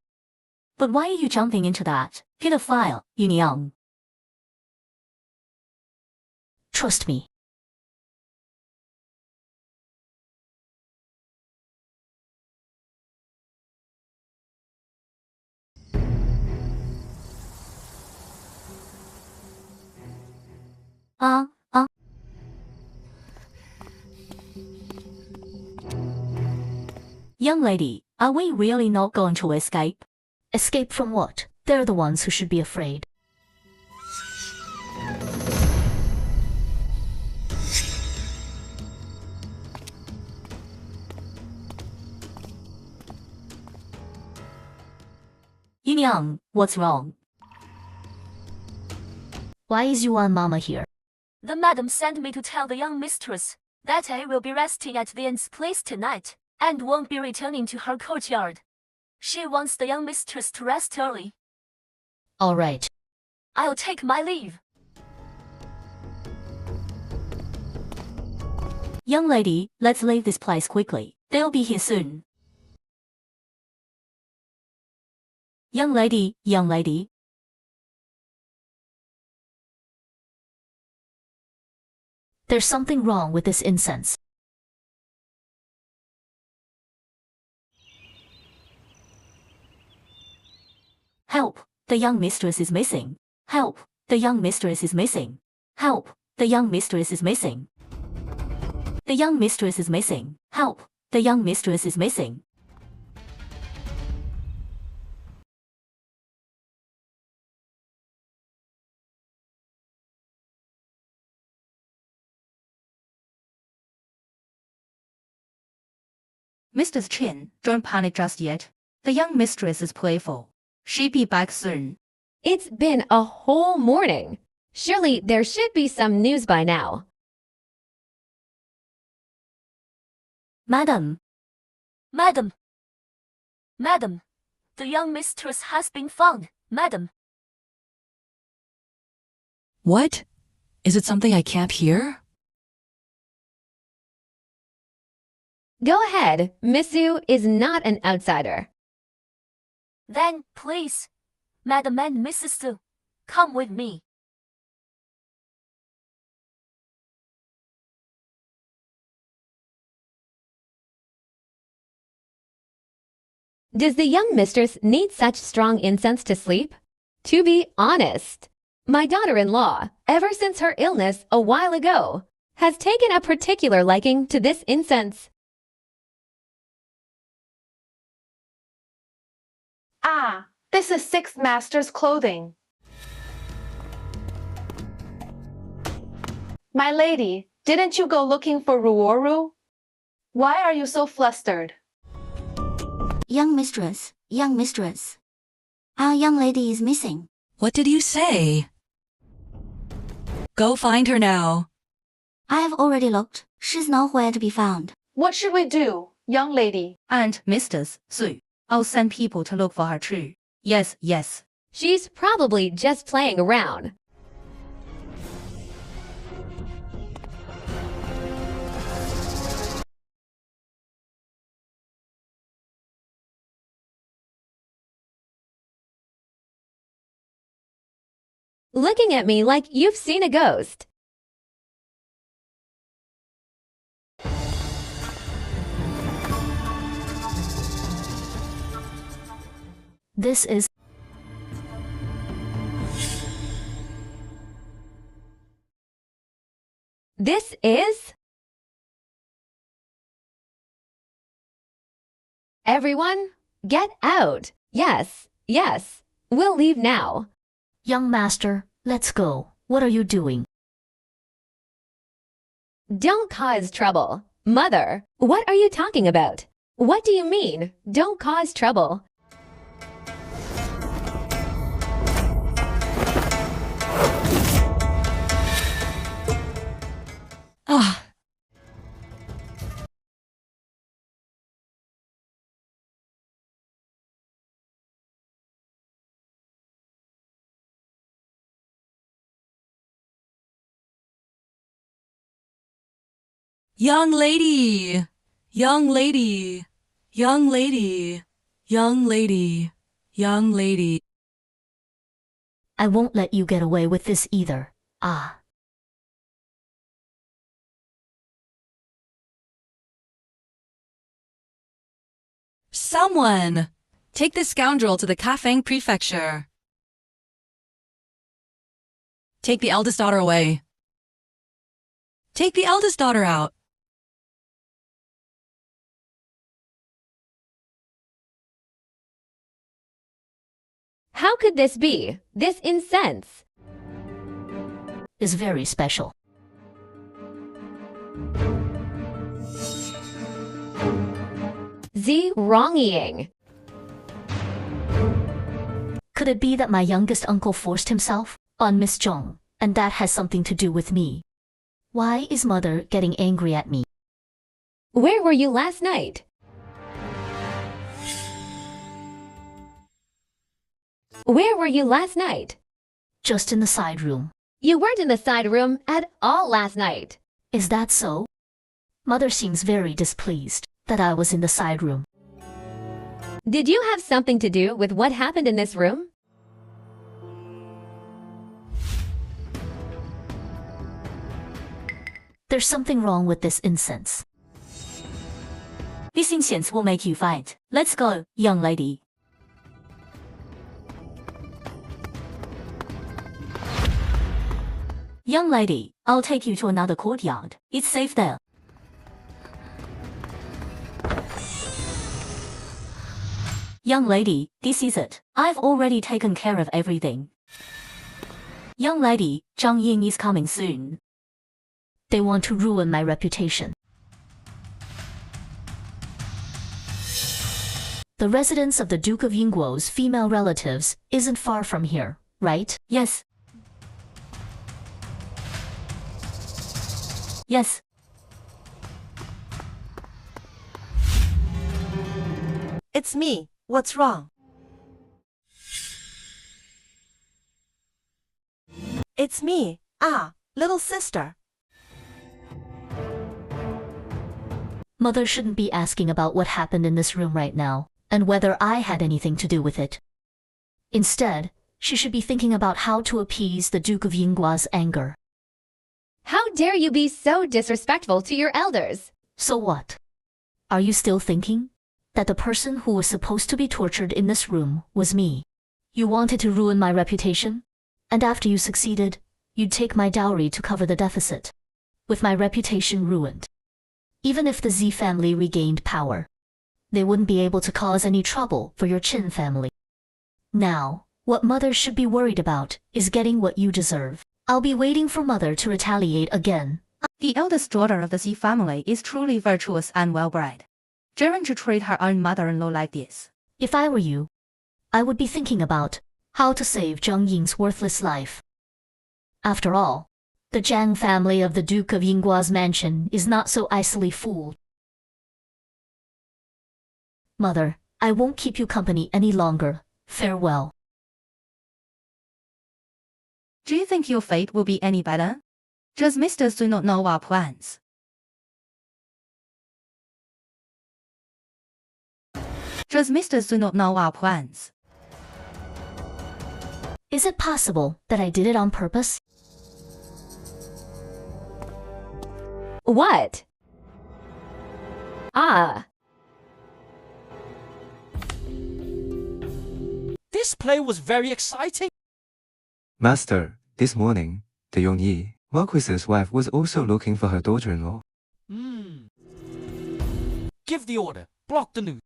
But why are you jumping into that? Pedophile, Young. Trust me. Young lady, are we really not going to escape? Escape from what? They're the ones who should be afraid. Young, what's wrong? Why is Yuan Mama here? The madam sent me to tell the young mistress that I will be resting at the aunt's place tonight and won't be returning to her courtyard. She wants the young mistress to rest early. All right. I'll take my leave. Young lady, let's leave this place quickly. They'll be here soon. Young lady. There's something wrong with this incense. Help! The young mistress is missing. Help! The young mistress is missing. Help! The young mistress is missing. The young mistress is missing. Help! The young mistress is missing. Mrs. Chin, don't panic just yet. The young mistress is playful. She'll be back soon. It's been a whole morning. Surely there should be some news by now. Madam. Madam, the young mistress has been found, madam. What? Is it something I can't hear? Go ahead, Missu is not an outsider. Then, please, Madam and Mrs. Su, come with me. Does the young mistress need such strong incense to sleep? To be honest, my daughter-in-law, ever since her illness a while ago, has taken a particular liking to this incense. Ah, this is Sixth Master's clothing. My lady, didn't you go looking for Ruoru? Why are you so flustered? Young mistress. Our young lady is missing. What did you say? Go find her now. I have already looked. She's nowhere to be found. What should we do, young lady? And Mrs. Su, I'll send people to look for her too. Yes. She's probably just playing around. Looking at me like you've seen a ghost. This is... This is... Everyone, get out. Yes. We'll leave now. Young master, let's go. What are you doing? Don't cause trouble. Mother, what are you talking about? What do you mean, don't cause trouble? Young lady! Young lady! Young lady! Young lady! Young lady! I won't let you get away with this either. Ah. Someone! Take this scoundrel to the Kafang prefecture. Take the eldest daughter away. Take the eldest daughter out. How could this be? This incense is very special. wronging. Could it be that my youngest uncle forced himself on Miss Zhong, and that has something to do with me? Why is mother getting angry at me? Where were you last night? Where were you last night? Just in the side room. You weren't in the side room at all last night. Is that so? Mother seems very displeased that I was in the side room. Did you have something to do with what happened in this room? There's something wrong with this incense. This incense will make you fight. Let's go, young lady. Young lady, I'll take you to another courtyard. It's safe there. Young lady, this is it. I've already taken care of everything. Young lady, Zhang Ying is coming soon. They want to ruin my reputation. The residence of the Duke of Yingguo's female relatives isn't far from here, right? Yes. Yes. It's me. What's wrong? It's me. Little sister. Mother shouldn't be asking about what happened in this room right now, and whether I had anything to do with it. Instead, she should be thinking about how to appease the Duke of Yinggua's anger. How dare you be so disrespectful to your elders? So what? Are you still thinking that the person who was supposed to be tortured in this room was me? You wanted to ruin my reputation, and after you succeeded, you'd take my dowry to cover the deficit. With my reputation ruined, even if the Z family regained power, they wouldn't be able to cause any trouble for your Qin family. Now, what mother should be worried about is getting what you deserve. I'll be waiting for mother to retaliate again. The eldest daughter of the Z family is truly virtuous and well-bred. Daring to treat her own mother-in-law like this. If I were you, I would be thinking about how to save Zhang Ying's worthless life. After all, the Zhang family of the Duke of Yinggua's mansion is not so easily fooled. Mother, I won't keep you company any longer. Farewell. Do you think your fate will be any better? Does Mr. do not know our plans? Does Mr. do not know our plans? Is it possible that I did it on purpose? What? This play was very exciting. Master, this morning, the Yongyi, Marquis's wife, was also looking for her daughter-in-law. Give the order. Block the news.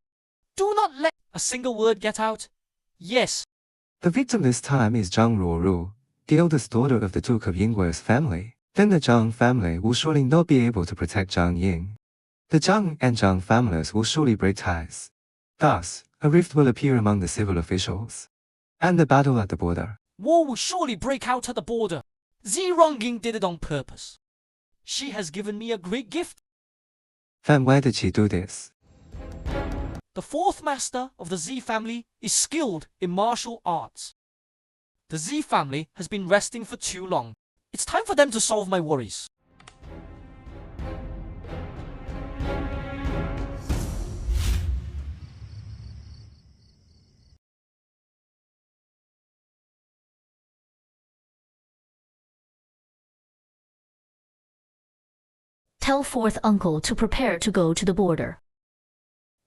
Do not let a single word get out. Yes. The victim this time is Zhang Ruoru, the eldest daughter of the Duke of Yingguo's family. Then the Zhang family will surely not be able to protect Zhang Ying. The Zhang and Zhang families will surely break ties. Thus, a rift will appear among the civil officials. And the battle at the border. War will surely break out at the border. Zi Rongying did it on purpose. She has given me a great gift. Then why did she do this? The fourth master of the Z family is skilled in martial arts. The Z family has been resting for too long. It's time for them to solve my worries. Tell fourth uncle to prepare to go to the border.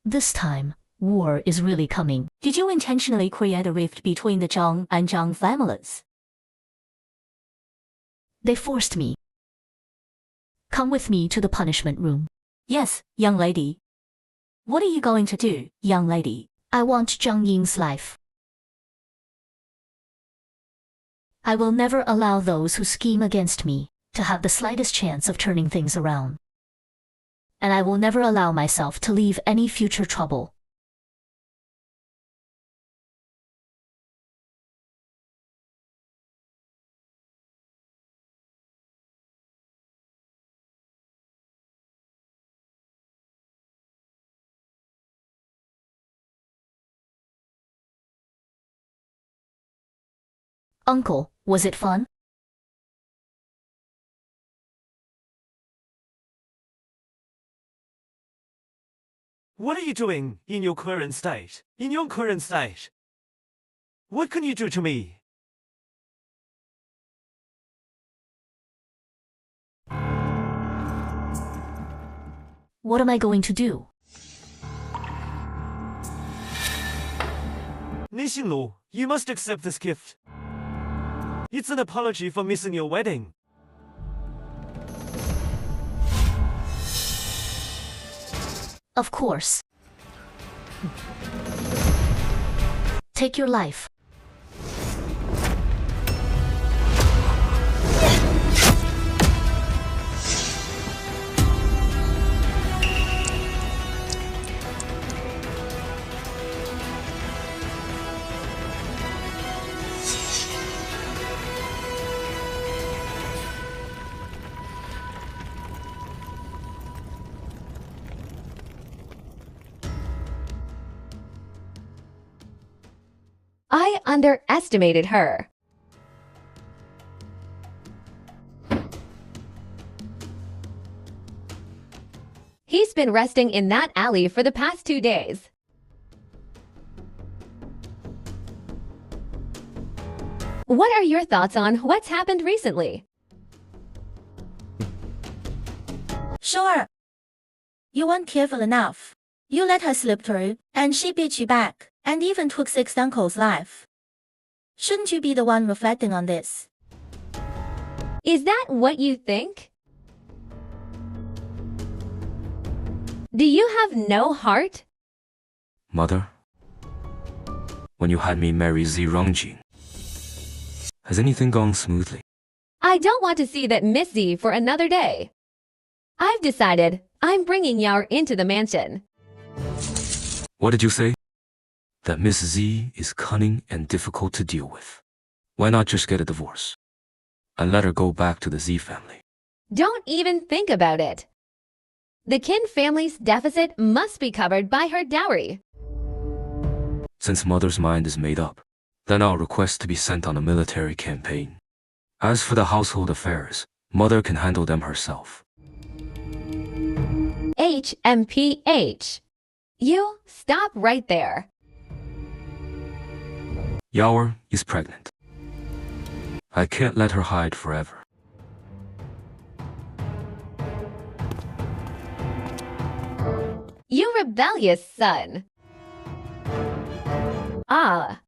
This time, war is really coming. Did you intentionally create a rift between the Zhang and Zhang families? They forced me. Come with me to the punishment room. Yes, young lady. What are you going to do, young lady? I want Zhang Ying's life. I will never allow those who scheme against me to have the slightest chance of turning things around. And I will never allow myself to leave any future trouble. Uncle, was it fun? What are you doing in your current state? In your current state? What can you do to me? What am I going to do? 林心如, you must accept this gift. It's an apology for missing your wedding. Of course. Take your life. I underestimated her. He's been resting in that alley for the past 2 days. What are your thoughts on what's happened recently? Sure. You weren't careful enough. You let her slip through, and she beat you back, and even took sixth uncle's life. Shouldn't you be the one reflecting on this? Is that what you think? Do you have no heart? Mother, when you had me marry Zi Rongjing, has anything gone smoothly? I don't want to see that Miss Z for another day. I've decided I'm bringing Yao into the mansion. What did you say? That Miss Z is cunning and difficult to deal with. Why not just get a divorce and let her go back to the Z family? Don't even think about it. The Qin family's deficit must be covered by her dowry. Since Mother's mind is made up, then I'll request to be sent on a military campaign. As for the household affairs, Mother can handle them herself. HMPH. You stop right there. Yaoer is pregnant. I can't let her hide forever. You rebellious son. Ah.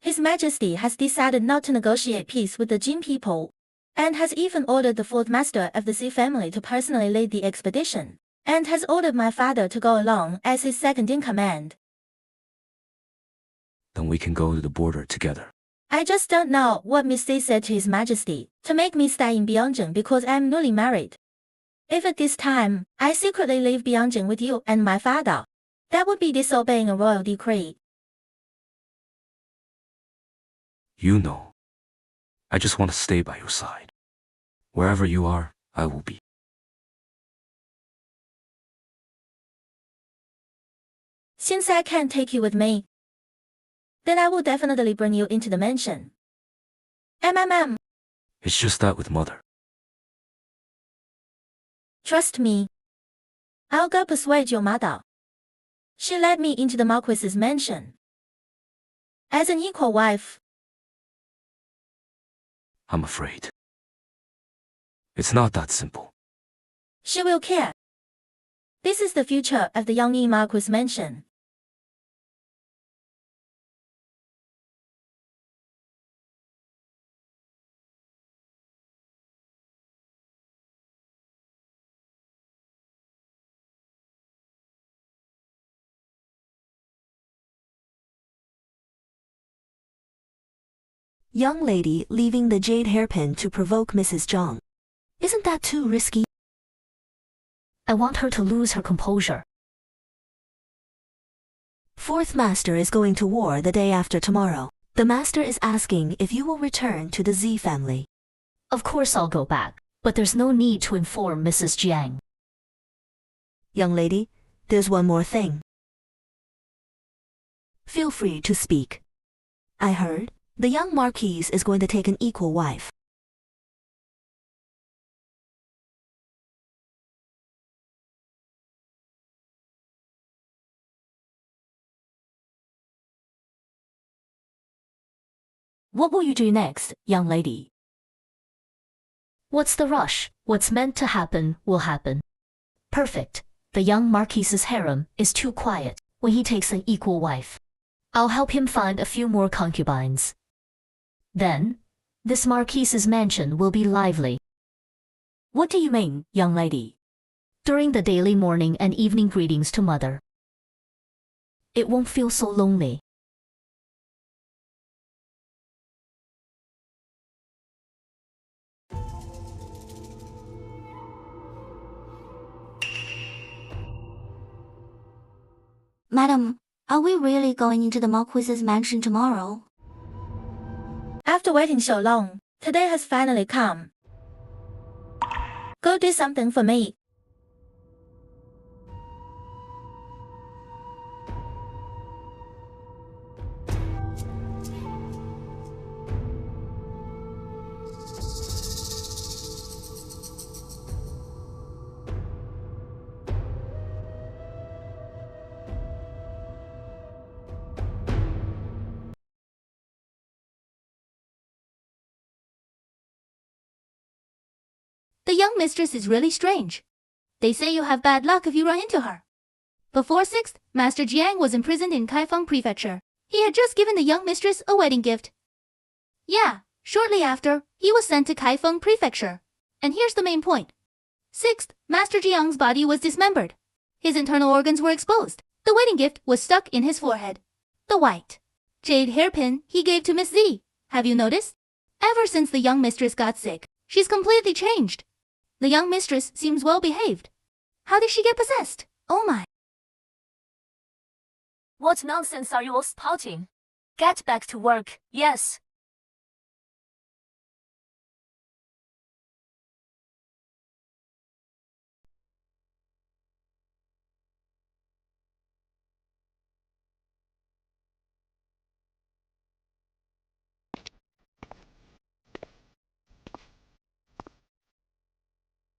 His Majesty has decided not to negotiate peace with the Jin people, and has even ordered the fourth master of the Xi family to personally lead the expedition, and has ordered my father to go along as his second-in-command. Then we can go to the border together. I just don't know what Miss Xi said to His Majesty to make me stay in Bianjing because I'm newly married. If at this time I secretly leave Bianjing with you and my father, that would be disobeying a royal decree. You know, I just want to stay by your side. Wherever you are, I will be. Since I can't take you with me, then I will definitely bring you into the mansion. It's just that with Mother. Trust me. I'll go persuade your mother. She led me into the Marquis's mansion. As an equal wife. I'm afraid. It's not that simple. She will care. This is the future of the young Marquis mansion. Young lady leaving the jade hairpin to provoke Mrs. Zhang. Isn't that too risky? I want her to lose her composure. Fourth master is going to war the day after tomorrow. The master is asking if you will return to the Z family. Of course I'll go back, but there's no need to inform Mrs. Jiang. Young lady, there's one more thing. Feel free to speak. I heard the young Marquise is going to take an equal wife. What will you do next, young lady? What's the rush? What's meant to happen will happen. Perfect. The young Marquise's harem is too quiet when he takes an equal wife. I'll help him find a few more concubines. Then, this Marquise's mansion will be lively. What do you mean, young lady? During the daily morning and evening greetings to mother. It won't feel so lonely. Madam, are we really going into the Marquis's mansion tomorrow? After waiting so long, today has finally come. Go do something for me. The young mistress is really strange. They say you have bad luck if you run into her. Before 6th, Master Jiang was imprisoned in Kaifeng Prefecture. He had just given the young mistress a wedding gift. Yeah, shortly after, he was sent to Kaifeng Prefecture. And here's the main point. 6th, Master Jiang's body was dismembered. His internal organs were exposed. The wedding gift was stuck in his forehead. The white jade hairpin he gave to Miss Z. Have you noticed? Ever since the young mistress got sick, she's completely changed. The young mistress seems well behaved. How did she get possessed? Oh my. What nonsense are you all spouting? Get back to work, yes.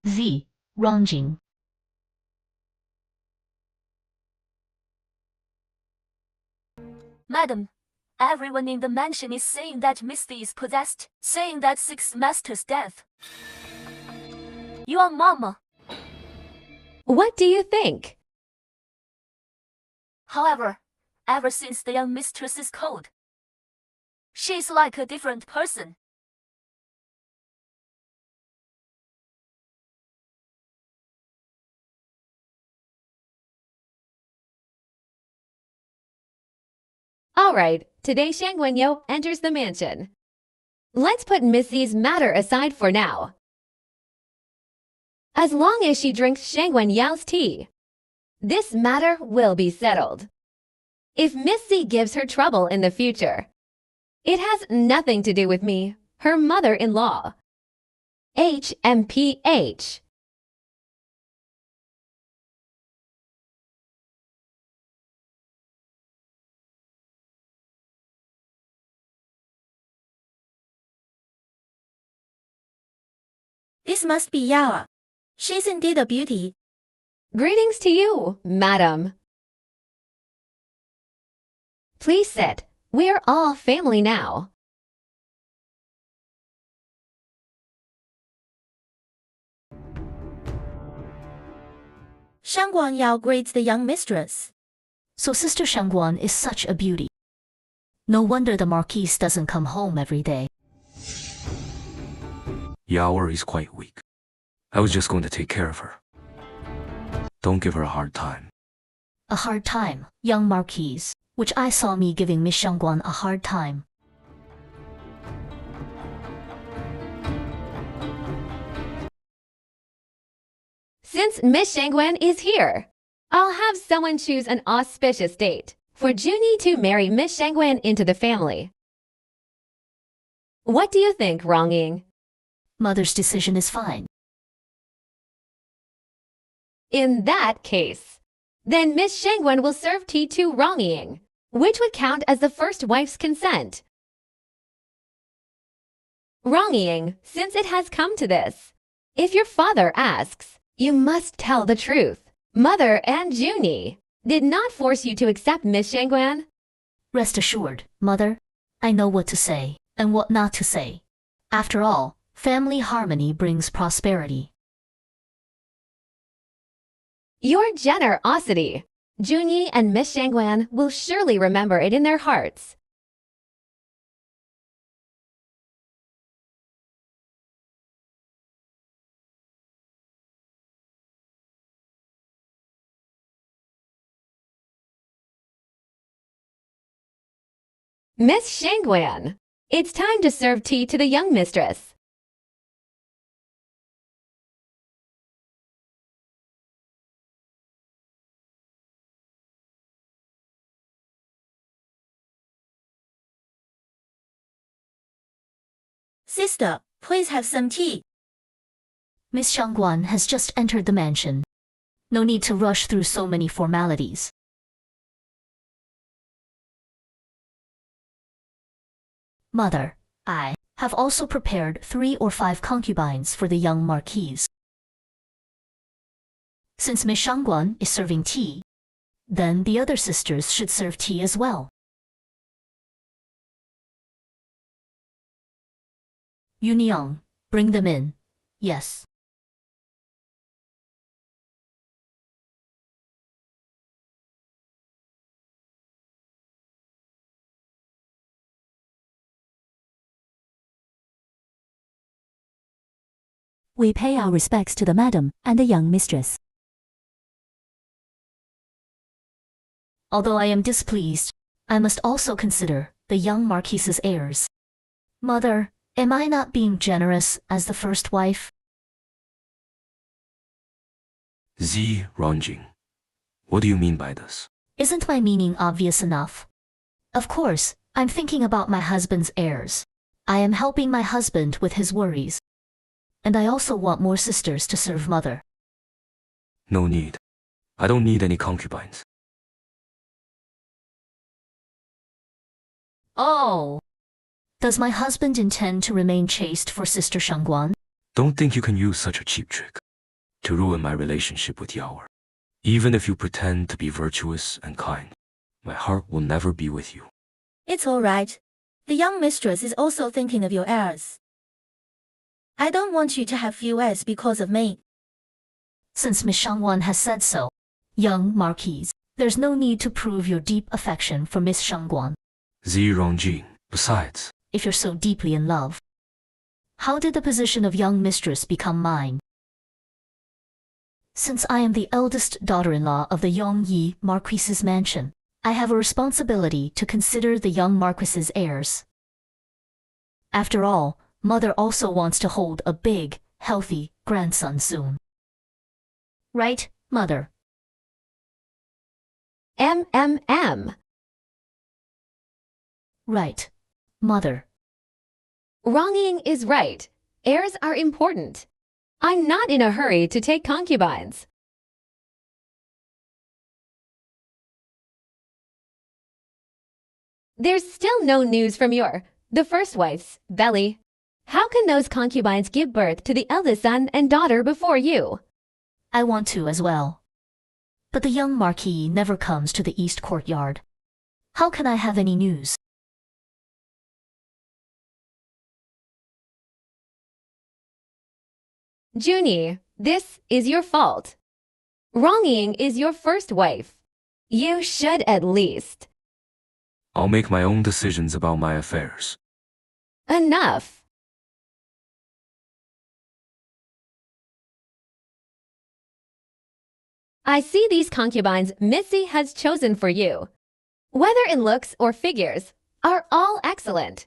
Z. Rangjing. Madam, everyone in the mansion is saying that Misty is possessed, saying that 6th master's death. You are Mama. What do you think? However, ever since the young mistress is cold, she's like a different person. All right, today Shang Wenyo enters the mansion. Let's put Missy's matter aside for now. As long as she drinks Shang Wenyao's tea, this matter will be settled. If Missy gives her trouble in the future, it has nothing to do with me, her mother-in-law. HMPH. This must be Yao. She's indeed a beauty. Greetings to you, madam. Please sit. We're all family now. Shangguan Yao greets the young mistress. So Sister Shangguan is such a beauty. No wonder the Marquise doesn't come home every day. Yao is quite weak. I was just going to take care of her. Don't give her a hard time. A hard time, young Marquise, which I saw me giving Miss Shangguan a hard time. Since Miss Shangguan is here, I'll have someone choose an auspicious date for Junie to marry Miss Shangguan into the family. What do you think, Rong-ying? Mother's decision is fine. In that case, then Miss Shangguan will serve tea to Rong-ying, which would count as the first wife's consent. Rong-ying, since it has come to this, if your father asks, you must tell the truth. Mother and Junie did not force you to accept Miss Shangguan. Rest assured, Mother, I know what to say and what not to say. After all, family harmony brings prosperity. Your generosity. Junie and Miss Shangguan will surely remember it in their hearts. Miss Shangguan, it's time to serve tea to the young mistress. Sister, please have some tea. Miss Shangguan has just entered the mansion. No need to rush through so many formalities. Mother, I have also prepared 3 or 5 concubines for the young Marquise. Since Miss Shangguan is serving tea, then the other sisters should serve tea as well. Yuniang, bring them in. Yes. We pay our respects to the madam and the young mistress. Although I am displeased, I must also consider the young Marquise's heirs. Mother, am I not being generous as the first wife? Z Rongjing, what do you mean by this? Isn't my meaning obvious enough? Of course, I'm thinking about my husband's heirs. I am helping my husband with his worries. And I also want more sisters to serve Mother. No need. I don't need any concubines. Oh! Does my husband intend to remain chaste for Sister Shangguan? Don't think you can use such a cheap trick to ruin my relationship with Yao. Even if you pretend to be virtuous and kind, my heart will never be with you. It's all right. The young mistress is also thinking of your heirs. I don't want you to have few heirs because of me. Since Miss Shangguan has said so, young Marquise, there's no need to prove your deep affection for Miss Shangguan. Z Rongjing, besides, if you're so deeply in love, how did the position of young mistress become mine? Since I am the eldest daughter-in-law of the Yongyi Marquise's mansion, I have a responsibility to consider the young Marquis's heirs. After all, Mother also wants to hold a big, healthy grandson soon. Right, Mother? Right, Mother. Rong-ying is right. Heirs are important. I'm not in a hurry to take concubines. There's still no news from the first wife's belly. How can those concubines give birth to the eldest son and daughter before you? I want to as well. But the young Marquis never comes to the east courtyard. How can I have any news? Junie, this is your fault. Wronging is your first wife. You should at least. I'll make my own decisions about my affairs. Enough. I see these concubines Missy has chosen for you, whether in looks or figures, are all excellent.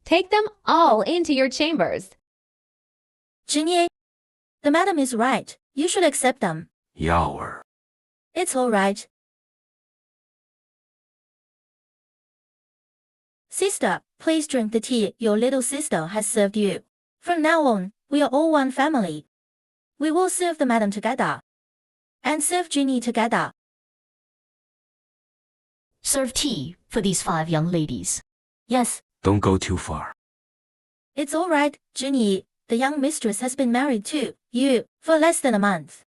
Take them all into your chambers. Junie, the madam is right. You should accept them. Yawer. It's all right. Sister, please drink the tea your little sister has served you. From now on, we are all one family. We will serve the madam together. And serve Junie together. Serve tea for these 5 young ladies. Yes. Don't go too far. It's all right, Junie. The young mistress has been married to you for less than a month.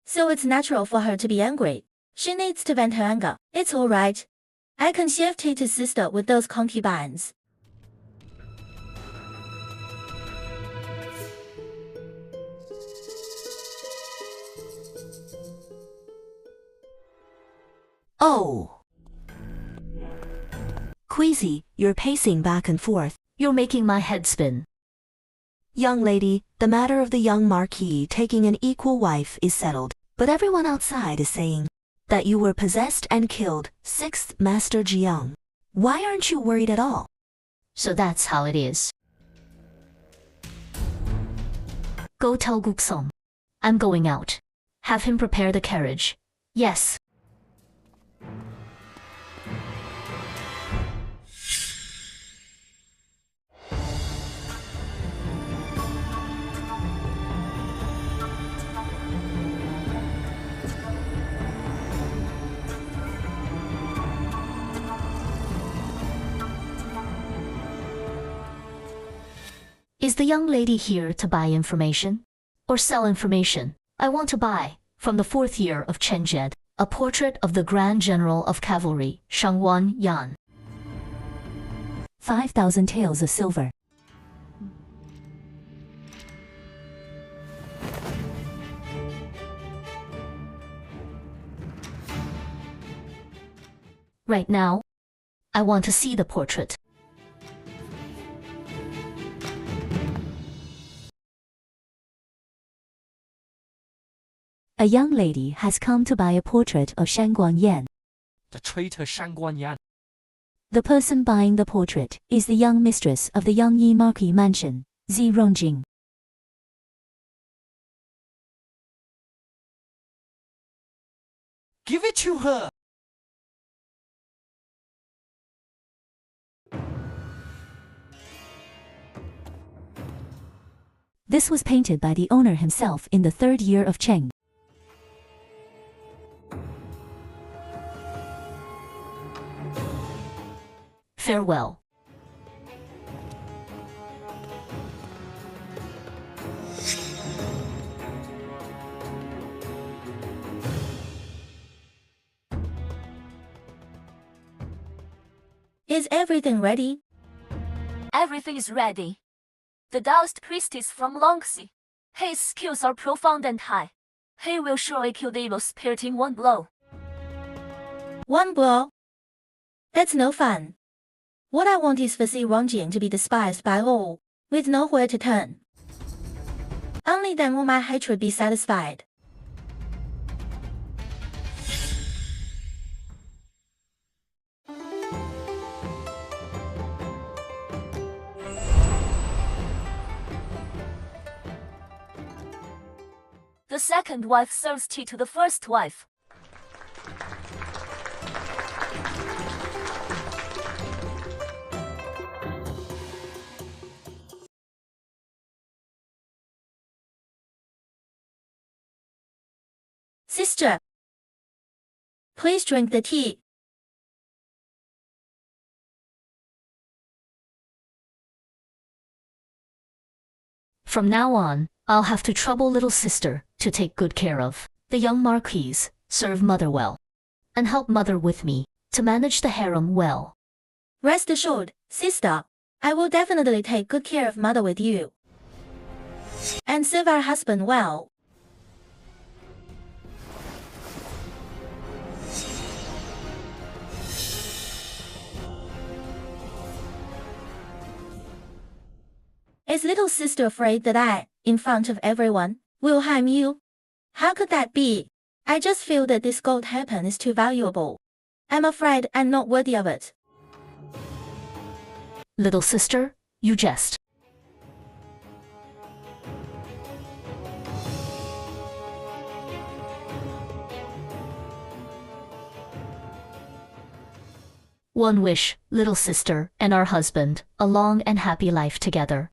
So it's natural for her to be angry. She needs to vent her anger. It's all right. I can serve tea to sister with those concubines. Oh. Queasy, you're pacing back and forth. You're making my head spin. Young lady, the matter of the young Marquis taking an equal wife is settled, but everyone outside is saying that you were possessed and killed, 6th Master Jiang. Why aren't you worried at all? So that's how it is. Go tell Guksong. I'm going out. Have him prepare the carriage. Yes. Is the young lady here to buy information? Or sell information? I want to buy, from the 4th year of Chen Jed, a portrait of the Grand General of Cavalry, Shangwan Yan. 5,000 taels of silver. Right now, I want to see the portrait. A young lady has come to buy a portrait of Shangguan Yan. The traitor Shangguan Yan. The person buying the portrait is the young mistress of the Yangyi Marquis mansion, Zi Rongjing. Give it to her! This was painted by the owner himself in the 3rd year of Cheng. Farewell. Is everything ready? Everything is ready. The Taoist priestess from Longxi. His skills are profound and high. He will surely kill the evil spirit in one blow. One blow? That's no fun. What I want is for Zi Rongjing to be despised by all, with nowhere to turn. Only then will my hatred be satisfied. The second wife serves tea to the first wife. Sister, please drink the tea. From now on, I'll have to trouble little sister to take good care of the young Marquise, serve mother well, and help mother with me to manage the harem well. Rest assured, sister, I will definitely take good care of mother with you. And serve our husband well. Is little sister afraid that I, in front of everyone, will harm you? How could that be? I just feel that this gold hairpin is too valuable. I'm afraid I'm not worthy of it. Little sister, you jest. One wish, little sister, and our husband, a long and happy life together.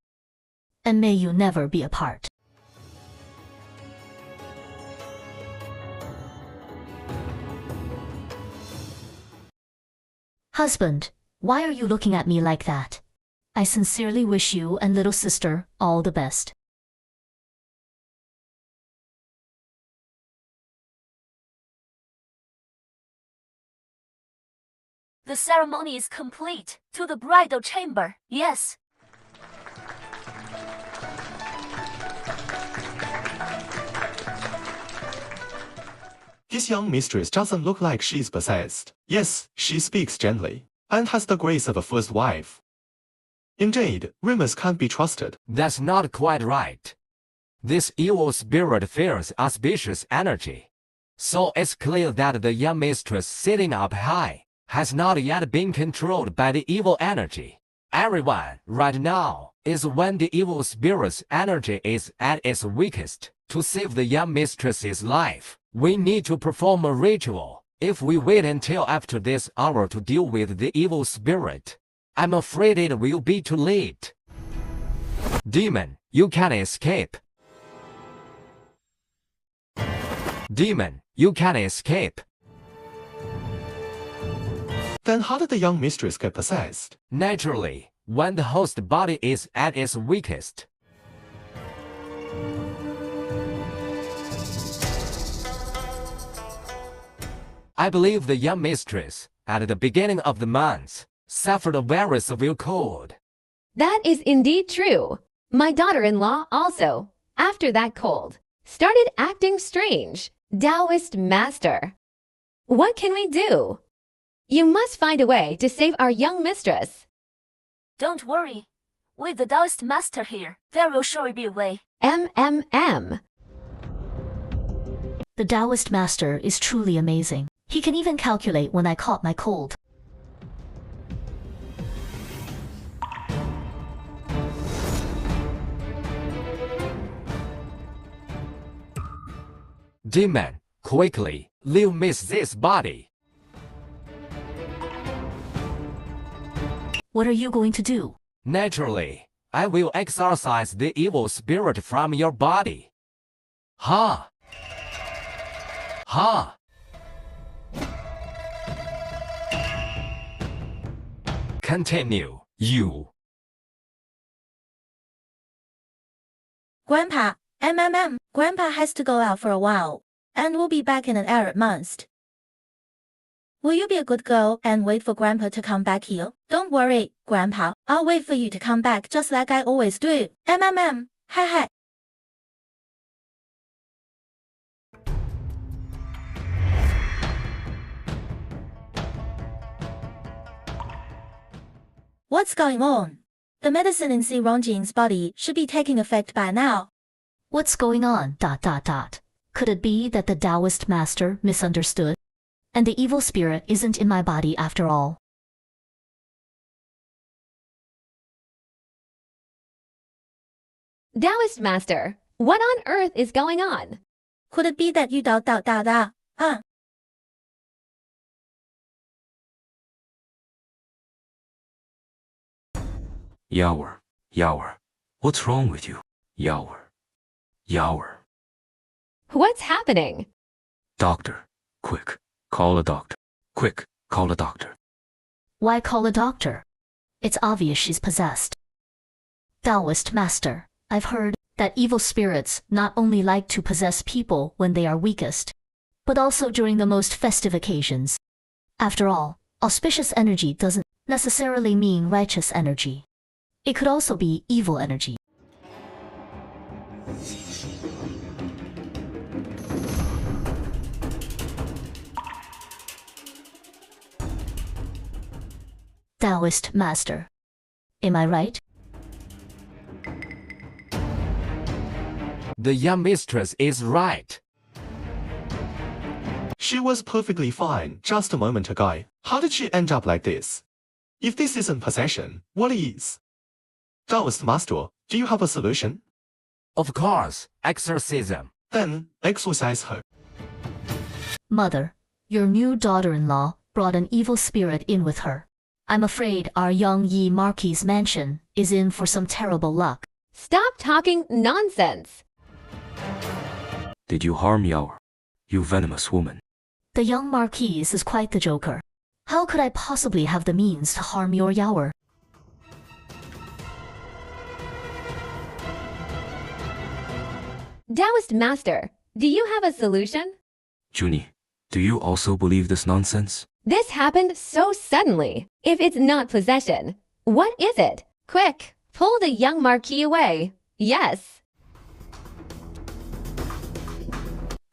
And may you never be apart. Husband, why are you looking at me like that? I sincerely wish you and little sister all the best. The ceremony is complete. To the bridal chamber, yes. This young mistress doesn't look like she's possessed. Yes, she speaks gently, and has the grace of a first wife. Indeed, rumors can't be trusted. That's not quite right. This evil spirit fears auspicious energy. So it's clear that the young mistress sitting up high has not yet been controlled by the evil energy. Everyone, right now, is when the evil spirit's energy is at its weakest. To save the young mistress's life, we need to perform a ritual. If we wait until after this hour to deal with the evil spirit, I'm afraid it will be too late. Demon, you can't escape. Demon, you can't escape. Then how did the young mistress get possessed? Naturally, when the host body is at its weakest. I believe the young mistress, at the beginning of the month, suffered a very severe cold. That is indeed true. My daughter-in-law also, after that cold, started acting strange. Taoist master. What can we do? You must find a way to save our young mistress. Don't worry. With the Taoist master here, there will surely be a way. The Taoist master is truly amazing. He can even calculate when I caught my cold. Demon, quickly, leave Miss this body. What are you going to do? Naturally, I will exorcise the evil spirit from your body. Ha! Ha! Continue, you. Grandpa, Grandpa has to go out for a while, and will be back in an Arab month. Will you be a good girl and wait for Grandpa to come back here? Don't worry, Grandpa, I'll wait for you to come back just like I always do. Hi. What's going on? The medicine in Si Rongjing's body should be taking effect by now. What's going on? Could it be that the Taoist master misunderstood? And the evil spirit isn't in my body after all? Taoist master, what on earth is going on? Could it be that you Yawer, what's wrong with you? Yawer. What's happening? Doctor, quick, call a doctor. Quick, call a doctor. Why call a doctor? It's obvious she's possessed. Taoist master, I've heard that evil spirits not only like to possess people when they are weakest, but also during the most festive occasions. After all, auspicious energy doesn't necessarily mean righteous energy. It could also be evil energy. Taoist Master. Am I right? The young mistress is right. She was perfectly fine just a moment ago. How did she end up like this? If this isn't possession, what is? Taoist Master, do you have a solution? Of course, exorcism. Then, exorcise her. Mother, your new daughter-in-law brought an evil spirit in with her. I'm afraid our young Yi Marquis' mansion is in for some terrible luck. Stop talking nonsense. Did you harm Yawer? You venomous woman. The young Marquis is quite the joker. How could I possibly have the means to harm your Yawer? Taoist Master, do you have a solution? Junie, do you also believe this nonsense? This happened so suddenly. If it's not possession, what is it? Quick, pull the young Marquis away. Yes.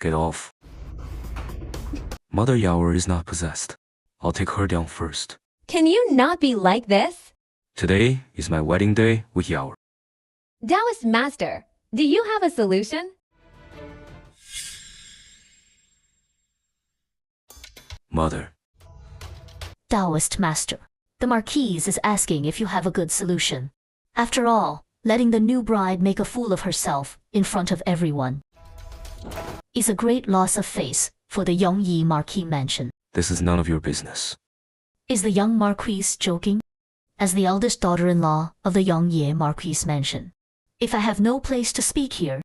Get off. Mother Yawer is not possessed. I'll take her down first. Can you not be like this? Today is my wedding day with Yawer. Taoist Master, do you have a solution? Mother. Taoist Master, the Marquis is asking if you have a good solution. After all, letting the new bride make a fool of herself in front of everyone is a great loss of face for the young Yi Marquis mansion. This is none of your business. Is the young Marquis joking? As the eldest daughter-in-law of the young Yi Marquis mansion, if I have no place to speak here,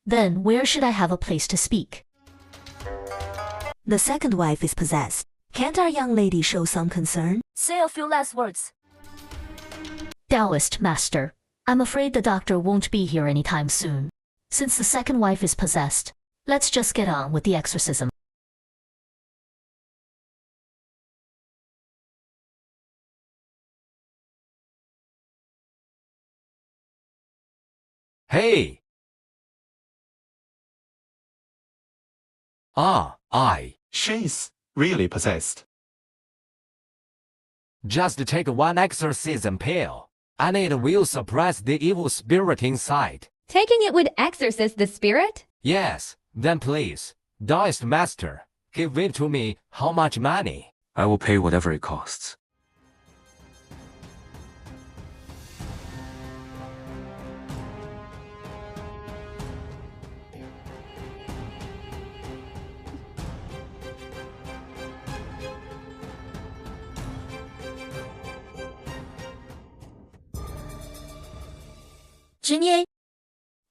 then where should I have a place to speak? The second wife is possessed. Can't our young lady show some concern? Say a few last words. Taoist Master, I'm afraid the doctor won't be here anytime soon. Since the second wife is possessed, let's just get on with the exorcism. Hey! She's really possessed. Just take one exorcism pill, and it will suppress the evil spirit inside. Taking it would exorcise the spirit? Yes, then please, Taoist Master, give it to me. How much money? I will pay whatever it costs. Junie,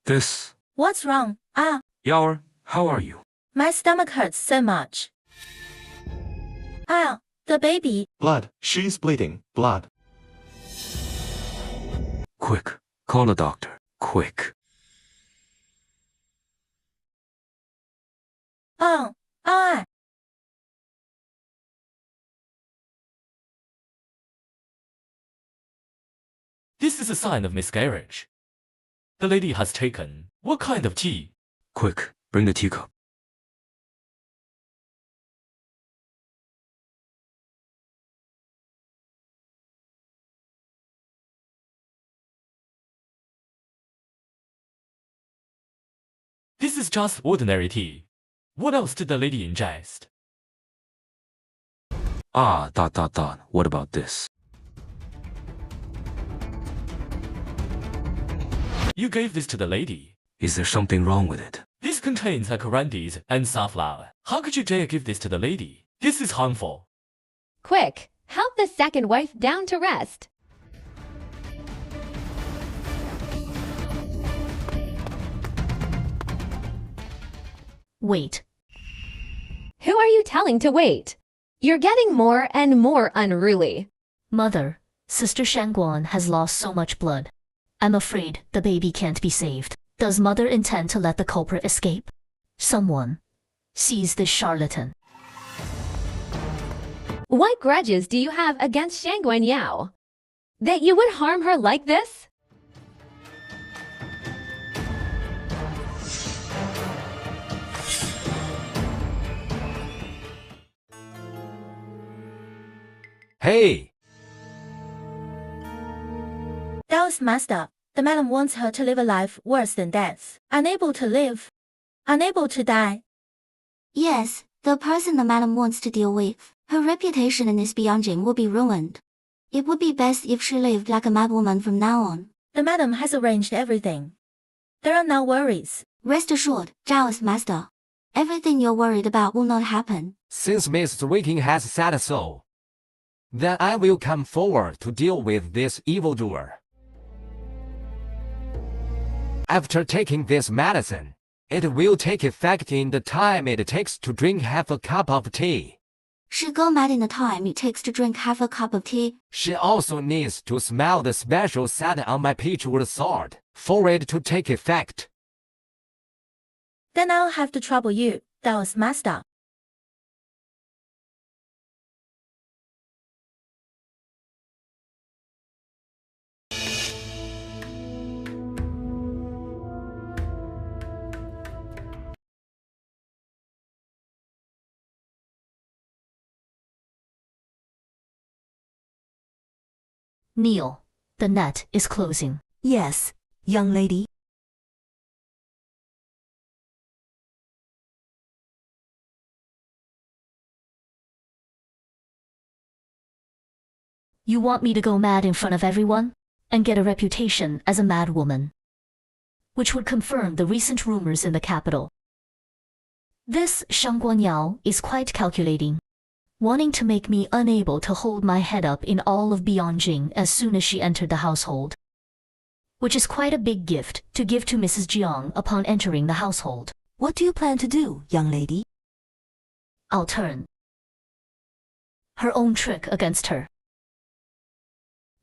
This. what's wrong? Yawer, how are you? My stomach hurts so much. The baby. Blood. She's bleeding. Blood. Quick, call a doctor. Quick. This is a sign of miscarriage. The lady has taken what kind of tea? Quick, bring the teacup. This is just ordinary tea. What else did the lady ingest? What about this? You gave this to the lady. Is there something wrong with it? This contains acarandis and safflower. How could you dare give this to the lady? This is harmful. Quick, help the second wife down to rest. Wait. Who are you telling to wait? You're getting more and more unruly. Mother, Sister Shangguan has lost so much blood. I'm afraid the baby can't be saved. Does mother intend to let the culprit escape? Someone seize this charlatan. What grudges do you have against Shangguan Yao? That you would harm her like this? Hey! Dao's master, the madam wants her to live a life worse than death. Unable to live. Unable to die. Yes, the person the madam wants to deal with, her reputation in this Bianjing will be ruined. It would be best if she lived like a madwoman from now on. The madam has arranged everything. There are no worries. Rest assured, Dao's master. Everything you're worried about will not happen. Since Miss Wiking has said so, then I will come forward to deal with this evildoer. After taking this medicine, it will take effect in the time it takes to drink half a cup of tea. She go mad in the time it takes to drink half a cup of tea. She also needs to smell the special scent on my peachwood sword for it to take effect. Then I'll have to trouble you, Dao's master. Neil, the net is closing. Yes, young lady. You want me to go mad in front of everyone? And get a reputation as a mad woman? Which would confirm the recent rumors in the capital. This Shangguan Yao is quite calculating, wanting to make me unable to hold my head up in all of Bianjing as soon as she entered the household. Which is quite a big gift to give to Mrs. Jiang upon entering the household. What do you plan to do, young lady? I'll turn her own trick against her.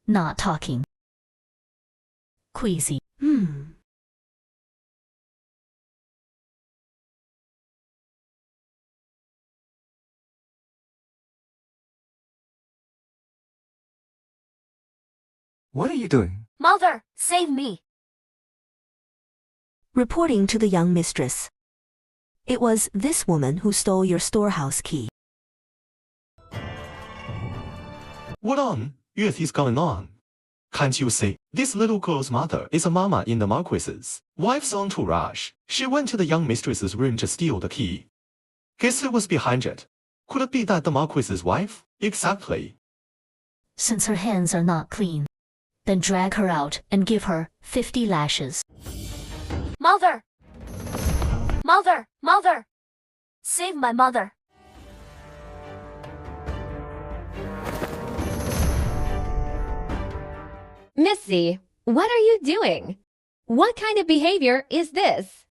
Not talking. Queasy. What are you doing? Mother, save me. Reporting to the young mistress. It was this woman who stole your storehouse key. What on earth is going on? Can't you see? This little girl's mother is a mama in the Marquis's wife's entourage. She went to the young mistress's room to steal the key. Guess who was behind it? Could it be that the Marquis's wife? Exactly. Since her hands are not clean, then drag her out and give her 50 lashes. Mother! Mother! Mother! Save my mother! Missy, what are you doing? What kind of behavior is this?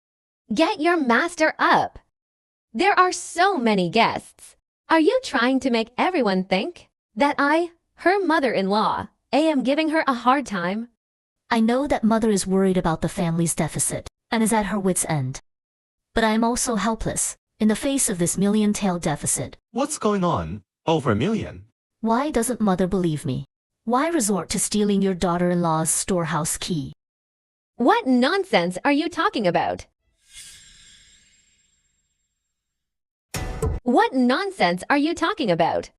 Get your master up. There are so many guests. Are you trying to make everyone think that I, her mother-in-law, am giving her a hard time? I know that mother is worried about the family's deficit and is at her wit's end. But I am also helpless in the face of this million-tailed deficit. What's going on? Over $1 million. Why doesn't mother believe me? Why resort to stealing your daughter-in-law's storehouse key? What nonsense are you talking about? What nonsense are you talking about?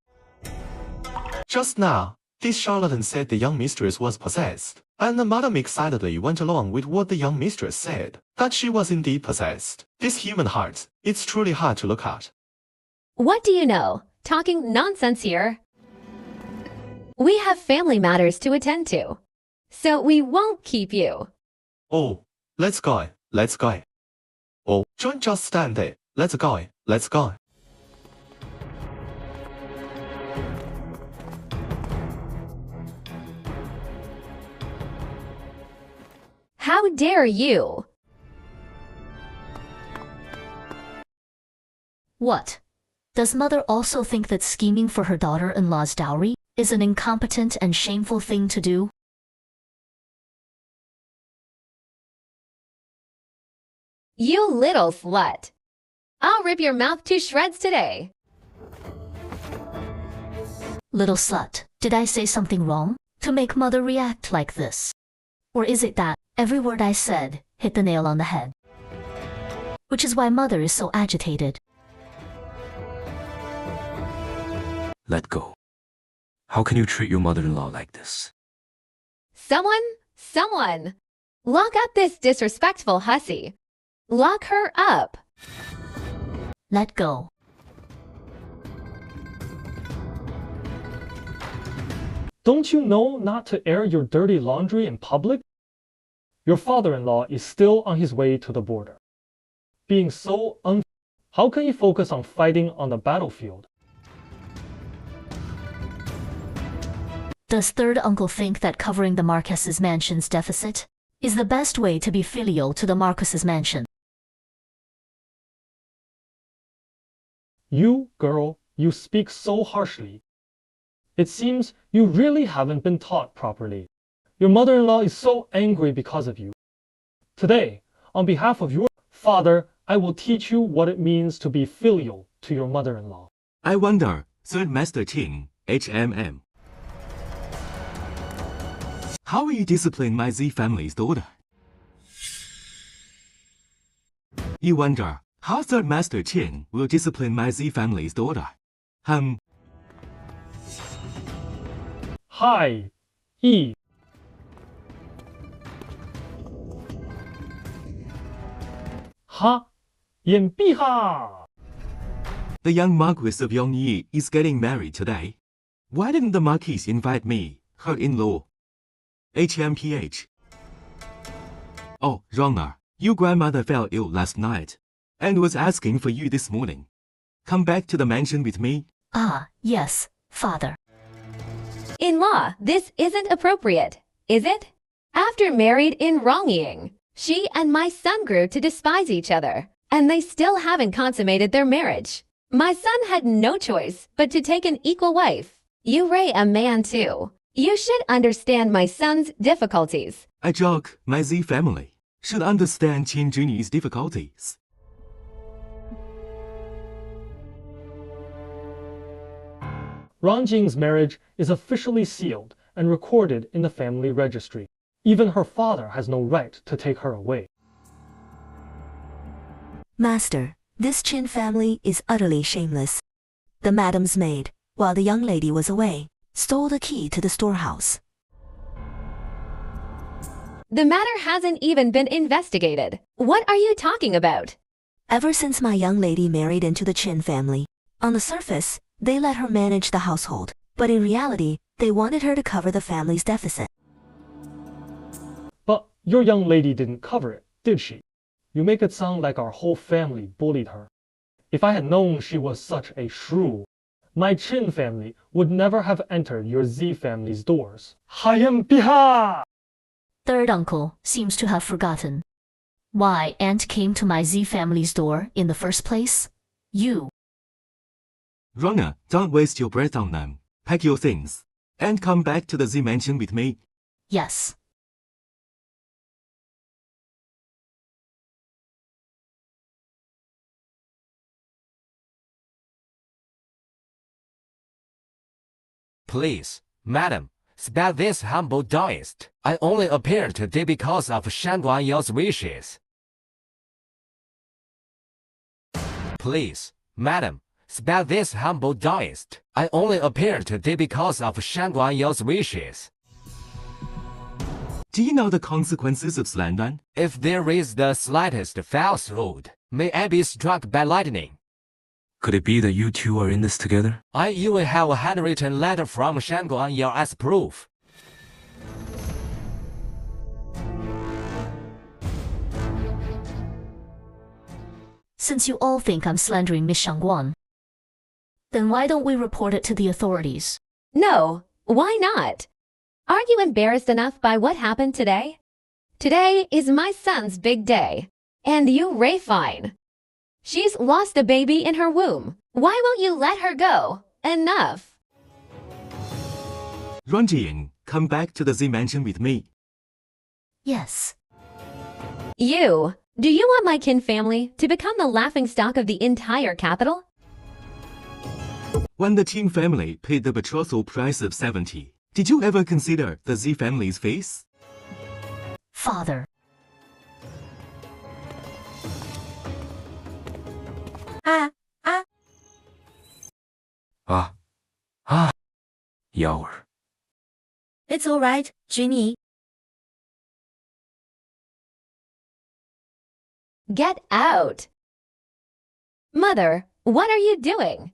Just now, this charlatan said the young mistress was possessed, and the madam excitedly went along with what the young mistress said, that she was indeed possessed. This human heart, it's truly hard to look at. What do you know? Talking nonsense here. We have family matters to attend to, so we won't keep you. Oh, let's go, let's go. Oh, don't just stand there, let's go, let's go. How dare you? What? Does mother also think that scheming for her daughter-in-law's dowry is an incompetent and shameful thing to do? You little slut. I'll rip your mouth to shreds today. Little slut, did I say something wrong to make mother react like this? Or is it that every word I said hit the nail on the head? Which is why mother is so agitated. Let go. How can you treat your mother-in-law like this? Someone! Lock up this disrespectful hussy. Lock her up. Let go. Don't you know not to air your dirty laundry in public? Your father-in-law is still on his way to the border. Being so how can you focus on fighting on the battlefield? Does third uncle think that covering the Marques's mansion's deficit is the best way to be filial to the Marques's mansion? You, girl, you speak so harshly. It seems you really haven't been taught properly. Your mother-in-law is so angry because of you. Today, on behalf of your father, I will teach you what it means to be filial to your mother-in-law. I wonder, Third Master Qin, HMM. How will you discipline my Z family's daughter? You wonder, how Third Master Qin will discipline my Z family's daughter? Hi, E. Ha, Yen Biha. The young Marquis of Yongyi is getting married today. Why didn't the Marquis invite me, her in-law? HMPH. Oh, Rona, your grandmother fell ill last night and was asking for you this morning. Come back to the mansion with me. Ah, yes, father. In-law, this isn't appropriate, is it? After married in wronging, she and my son grew to despise each other, and they still haven't consummated their marriage. My son had no choice but to take an equal wife. You Ray a man too. You should understand my son's difficulties. I joke, my Z family should understand Qin Junyi's difficulties. Ranjing's marriage is officially sealed and recorded in the family registry. Even her father has no right to take her away. Master, this Qin family is utterly shameless. The madam's maid, while the young lady was away, stole the key to the storehouse. The matter hasn't even been investigated. What are you talking about? Ever since my young lady married into the Qin family, on the surface, they let her manage the household, but in reality, they wanted her to cover the family's deficit. But your young lady didn't cover it, did she? You make it sound like our whole family bullied her. If I had known she was such a shrew, my Qin family would never have entered your Z family's doors. Hayam Biha! Third uncle seems to have forgotten why aunt came to my Z family's door in the first place. You. Rona, don't waste your breath on them. Pack your things and come back to the Z mansion with me. Yes. Please, madam, spare this humble daoist. I only appeared today because of Shan Guanyou's wishes. Please, madam, spare this humble daoist. I only appeared today because of Shan Guanyou's wishes. Do you know the consequences of slander? If there is the slightest falsehood, may I be struck by lightning. Could it be that you two are in this together? I even have a handwritten letter from Shan Guanyou as proof. Since you all think I'm slandering Miss Shangguan, then why don't we report it to the authorities? No, why not? Aren't you embarrassed enough by what happened today? Today is my son's big day, and you Ray fine. She's lost a baby in her womb. Why won't you let her go? Enough. Ranjing, come back to the Z mansion with me. Yes. You, Do you want my kin family to become the laughingstock of the entire capital? When the Qin family paid the betrothal price of 70, did you ever consider the Z family's face? Father. Yawer. It's all right, Ginny. Get out! Mother, what are you doing?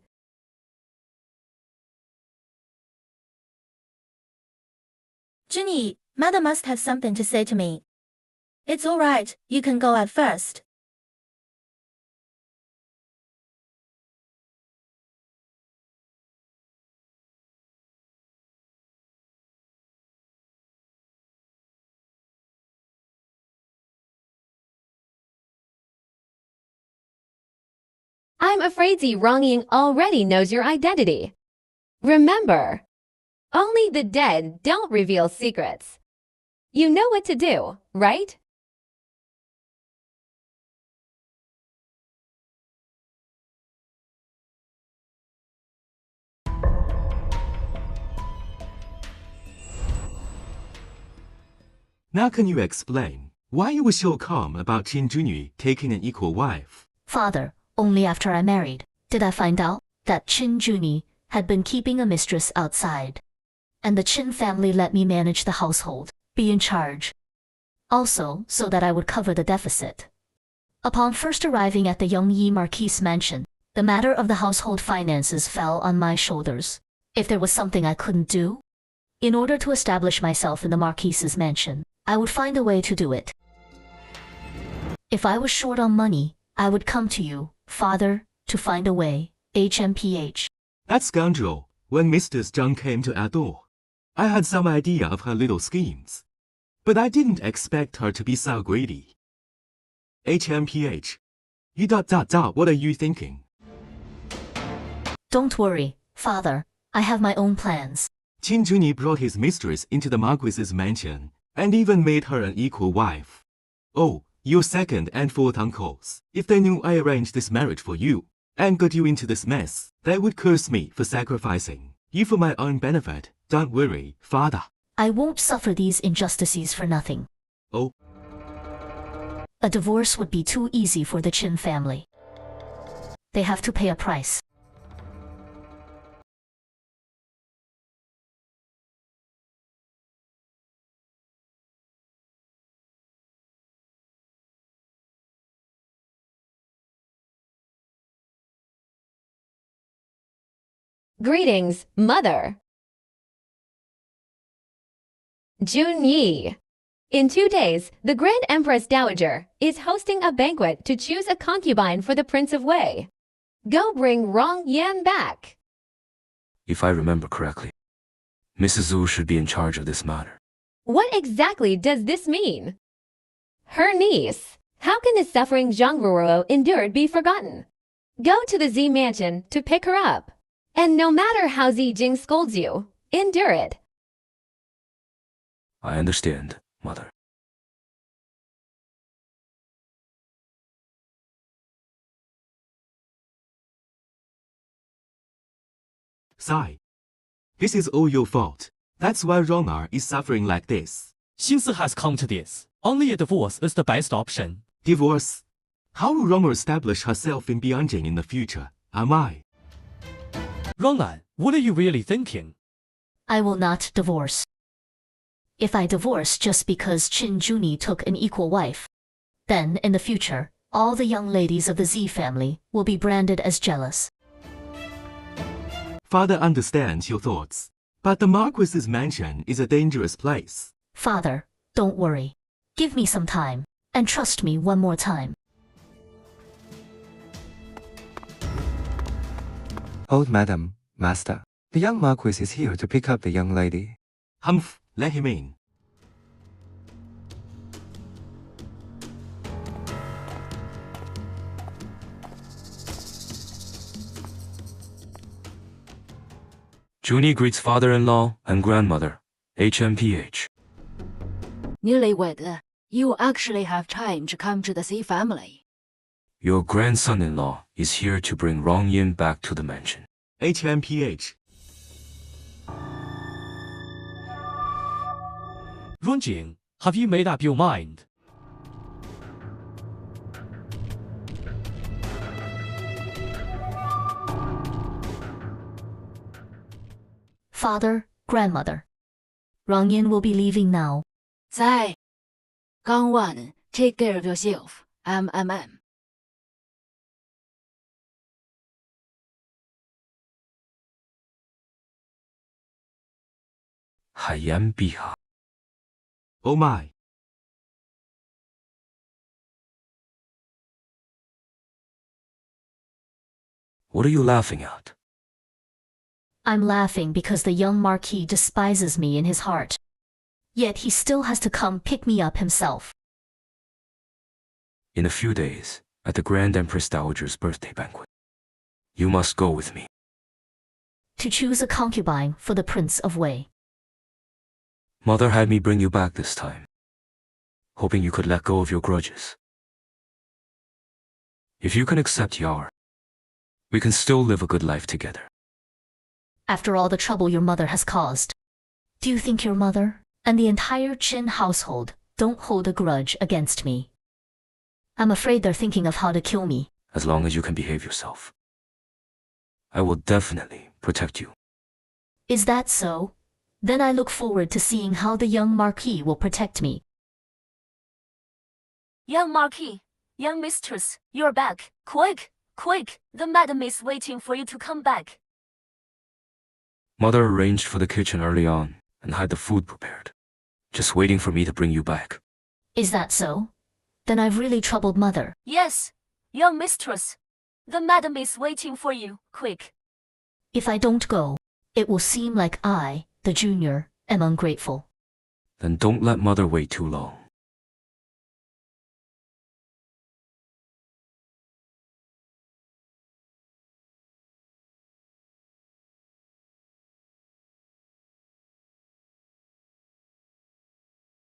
Ginny, Mother must have something to say to me. It's all right, you can go out first. I'm afraid Zi Rongying already knows your identity. Remember, only the dead don't reveal secrets. You know what to do, right? Now can you explain why you were so calm about Qin Junyi taking an equal wife? Father, only after I married did I find out that Qin Junyi had been keeping a mistress outside. And the Qin family let me manage the household, be in charge. Also, so that I would cover the deficit. Upon first arriving at the Yongyi Marquis mansion, the matter of the household finances fell on my shoulders. If there was something I couldn't do, in order to establish myself in the Marquis's mansion, I would find a way to do it. If I was short on money, I would come to you, Father, to find a way, HMPH. That scoundrel, when Mrs. Zhang came to our door, I had some idea of her little schemes. But I didn't expect her to be so greedy. HMPH. What are you thinking? Don't worry, Father, I have my own plans. Qin Junyi brought his mistress into the Marquis's mansion, and even made her an equal wife. Oh, your second and fourth uncles, if they knew I arranged this marriage for you, and got you into this mess, they would curse me for sacrificing you for my own benefit. Don't worry, Father. I won't suffer these injustices for nothing. Oh. A divorce would be too easy for the Qin family. They have to pay a price. Greetings, Mother. Junyi. In 2 days, the Grand Empress Dowager is hosting a banquet to choose a concubine for the Prince of Wei. Go bring Rong Yan back. If I remember correctly, Mrs. Zhu should be in charge of this matter. What exactly does this mean? Her niece. How can the suffering Zhang Ruo endured be forgotten? Go to the Z mansion to pick her up. And no matter how Zi Jing scolds you, endure it. I understand, Mother. Sai. This is all your fault. That's why Rong'er is suffering like this. Xinsi has come to this. Only a divorce is the best option. Divorce? How will Rong'er establish herself in Bianjing in the future? Am I? Rong'an, what are you really thinking? I will not divorce. If I divorce just because Qin Junyi took an equal wife, then in the future, all the young ladies of the Z family will be branded as jealous. Father understands your thoughts, but the Marquis's mansion is a dangerous place. Father, don't worry. Give me some time, and trust me one more time. Old Madam, Master, the young Marquis is here to pick up the young lady. Humph, let him in. Junyi greets father-in-law and grandmother, HMPH. Newlywed You actually have time to come to the Z family. Your grandson-in-law is here to bring Rong Yin back to the mansion. HMPH. Runjing, have you made up your mind? Father, grandmother. Rong Yin will be leaving now. 在 Gang Wan, take care of yourself. MMM. 海盐陛下。 Oh my. What are you laughing at? I'm laughing because the young Marquis despises me in his heart. Yet he still has to come pick me up himself. In a few days, at the Grand Empress Dowager's birthday banquet. You must go with me. To choose a concubine for the Prince of Wei. Mother had me bring you back this time, hoping you could let go of your grudges. If you can accept Yar, we can still live a good life together. After all the trouble your mother has caused, do you think your mother and the entire Qin household don't hold a grudge against me? I'm afraid they're thinking of how to kill me. As long as you can behave yourself, I will definitely protect you. Is that so? Then I look forward to seeing how the young Marquis will protect me. Young Marquis, young mistress, you're back. Quick, quick, the madam is waiting for you to come back. Mother arranged for the kitchen early on and had the food prepared, just waiting for me to bring you back. Is that so? Then I've really troubled Mother. Yes, young mistress. The madam is waiting for you. Quick. If I don't go, it will seem like I, the junior, am ungrateful. Then don't let Mother wait too long.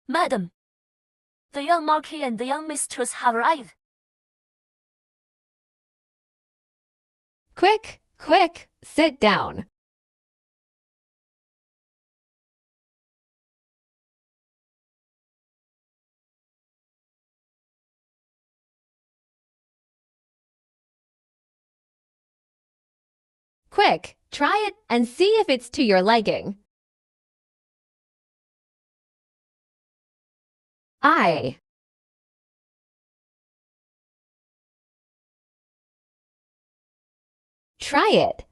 Madam, the young Marquis and the young mistress have arrived. Quick, quick, sit down. Quick, try it and see if it's to your liking. Try it.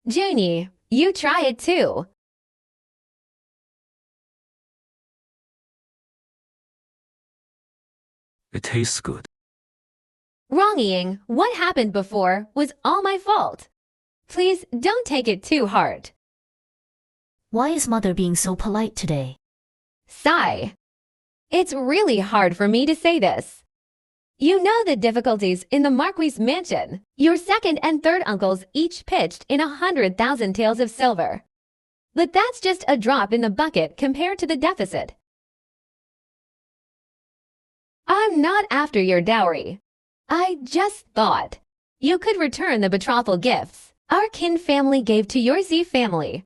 Junie, you try it too. It tastes good. Wronging, what happened before was all my fault. Please don't take it too hard. Why is Mother being so polite today? Sigh. It's really hard for me to say this. You know the difficulties in the Marquis mansion. Your second and third uncles each pitched in 100,000 taels of silver. But that's just a drop in the bucket compared to the deficit. I'm not after your dowry. I just thought you could return the betrothal gifts our kin family gave to your Z family.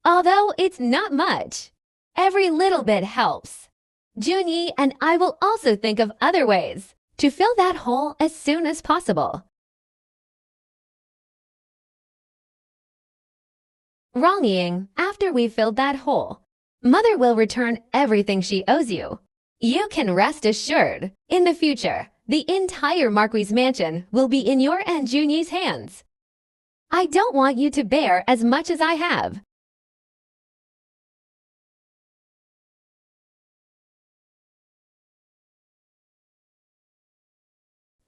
Although it's not much, every little bit helps. Junie and I will also think of other ways to fill that hole as soon as possible. Wronging, after we've filled that hole, Mother will return everything she owes you. You can rest assured, in the future, the entire Marquis mansion will be in your and Junie's hands. I don't want you to bear as much as I have.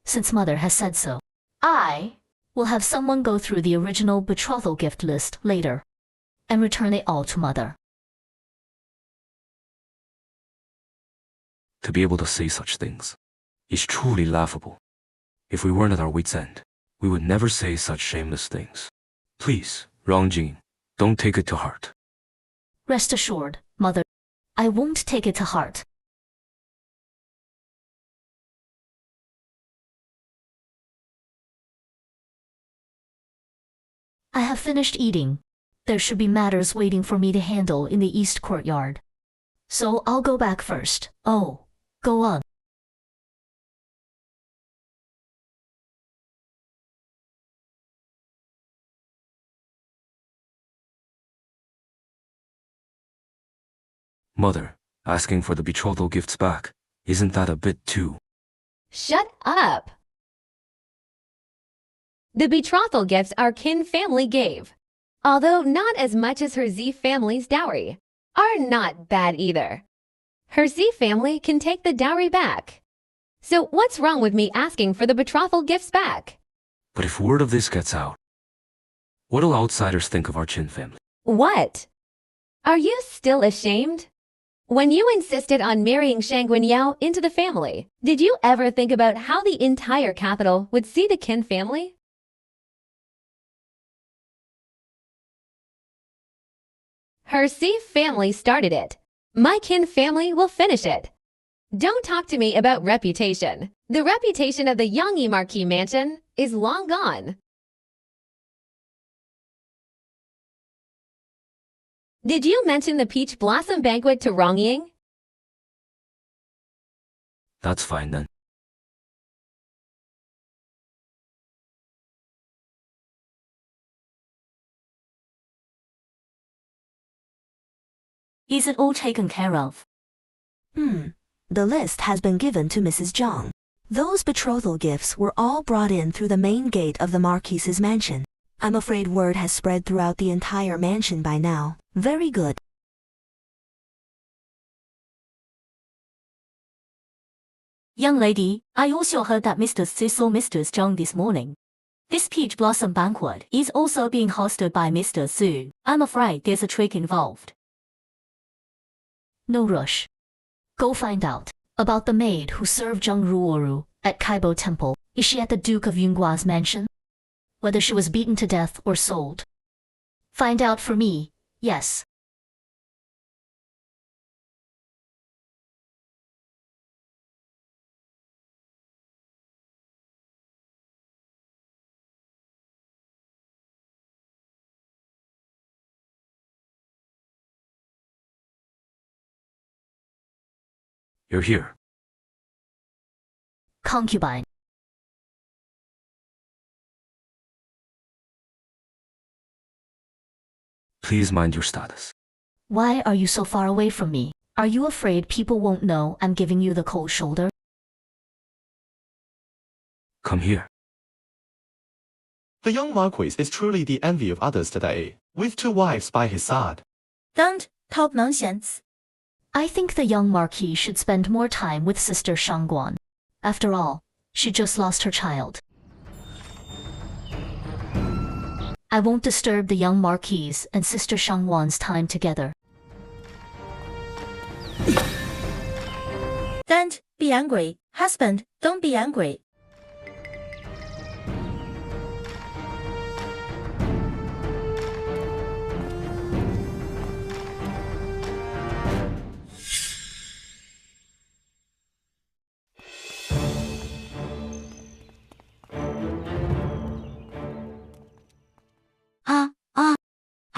Since Mother has said so, I will have someone go through the original betrothal gift list later and return it all to Mother. To be able to say such things is truly laughable. If we weren't at our wits' end, we would never say such shameless things. Please, Wrong, Jean. Don't take it to heart. Rest assured, mother. I won't take it to heart. I have finished eating. There should be matters waiting for me to handle in the east courtyard. So I'll go back first. Oh, go on. Mother, asking for the betrothal gifts back, isn't that a bit too? Shut up! The betrothal gifts our kin family gave, although not as much as her Z family's dowry, are not bad either. Her Z family can take the dowry back. So what's wrong with me asking for the betrothal gifts back? But if word of this gets out, what'll outsiders think of our Chin family? What? Are you still ashamed? When you insisted on marrying Shangguan Yao into the family, did you ever think about how the entire capital would see the Qin family? Her Si family started it. My Qin family will finish it. Don't talk to me about reputation. The reputation of the Yangyi Marquis mansion is long gone. Did you mention the peach blossom banquet to Rong Ying? That's fine then. Is it all taken care of? The list has been given to Mrs. Zhang. Those betrothal gifts were all brought in through the main gate of the Marquis's mansion. I'm afraid word has spread throughout the entire mansion by now. Very good. Young lady, I also heard that Mr. Tzu saw Mr. Zhang this morning. This peach blossom banquet is also being hosted by Mr. Tzu. I'm afraid there's a trick involved. No rush. Go find out about the maid who served Zhang Ruoru at Kaibo Temple. Is she at the Duke of Yungua's mansion? Whether she was beaten to death or sold. Find out for me, yes. You're here. Concubine. Please mind your status. Why are you so far away from me? Are you afraid people won't know I'm giving you the cold shoulder? Come here. The young Marquis is truly the envy of others today, with 2 wives by his side. Don't talk nonsense. I think the young Marquis should spend more time with Sister Shangguan. After all, she just lost her child. I won't disturb the young Marquis and Sister Shangguan's time together. Don't be angry. Husband, don't be angry.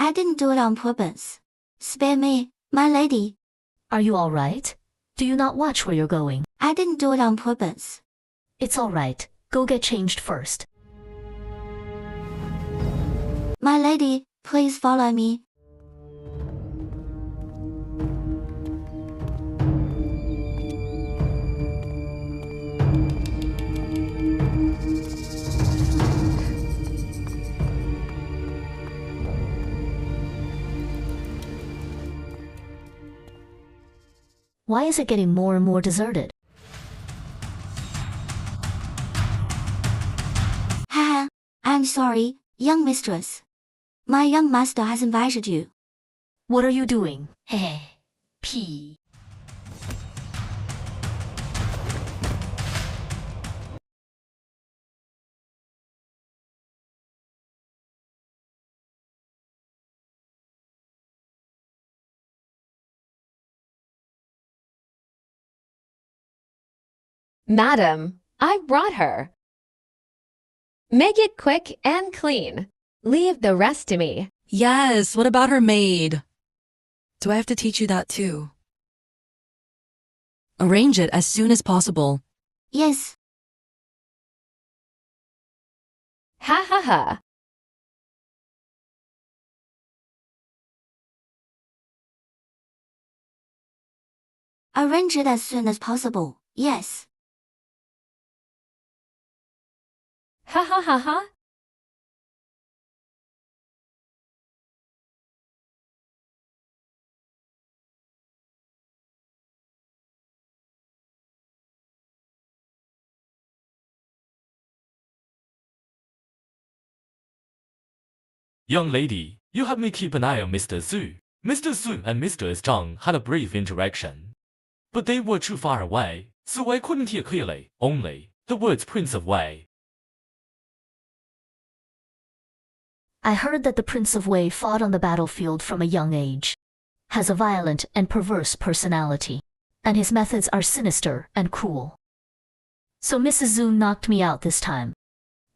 I didn't do it on purpose. Spare me, my lady. Are you all right? Do you not watch where you're going? I didn't do it on purpose. It's all right. Go get changed first. My lady, please follow me. Why is it getting more and more deserted? Haha, I'm sorry, young mistress. My young master has invited you. What are you doing? Heh. Pee. Madam, I brought her. Make it quick and clean. Leave the rest to me. Yes, what about her maid? Do I have to teach you that too? Arrange it as soon as possible. Yes. Ha ha ha. Arrange it as soon as possible. Yes. Ha ha ha ha. Young lady, you help me keep an eye on Mr. Zhu. Mr. Zhu and Mr. Zhang had a brief interaction, but they were too far away, so I couldn't hear clearly, only the words Prince of Wei. I heard that the Prince of Wei fought on the battlefield from a young age, has a violent and perverse personality, and his methods are sinister and cruel. So Mrs. Zhu knocked me out this time,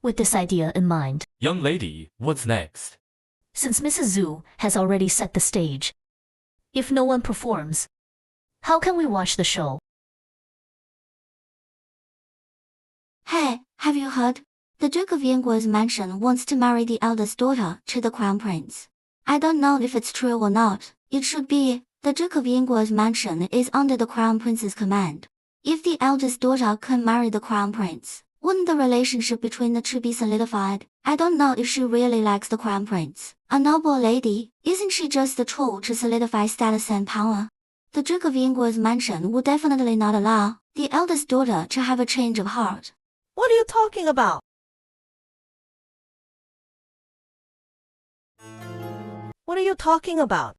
with this idea in mind. Young lady, what's next? Since Mrs. Zhu has already set the stage, if no one performs, how can we watch the show? Hey, have you heard? The Duke of Yingguo's mansion wants to marry the eldest daughter to the crown prince. I don't know if it's true or not. It should be. The Duke of Yingguo's mansion is under the crown prince's command. If the eldest daughter can marry the crown prince, wouldn't the relationship between the two be solidified? I don't know if she really likes the crown prince. A noble lady, isn't she just a tool to solidify status and power? The Duke of Yingguo's mansion would definitely not allow the eldest daughter to have a change of heart. What are you talking about? What are you talking about?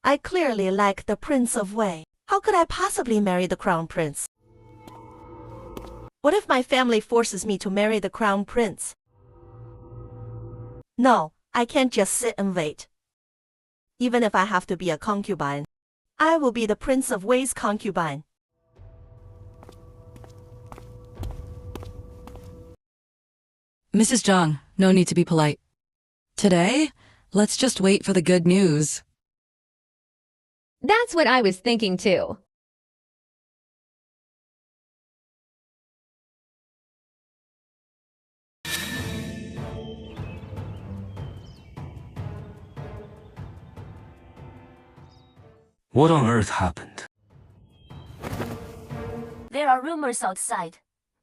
I clearly like the Prince of Wei. How could I possibly marry the Crown Prince? What if my family forces me to marry the Crown Prince? No, I can't just sit and wait. Even if I have to be a concubine, I will be the Prince of Wei's concubine. Mrs. Zhang, no need to be polite. Today, let's just wait for the good news. That's what I was thinking too. What on earth happened? There are rumors outside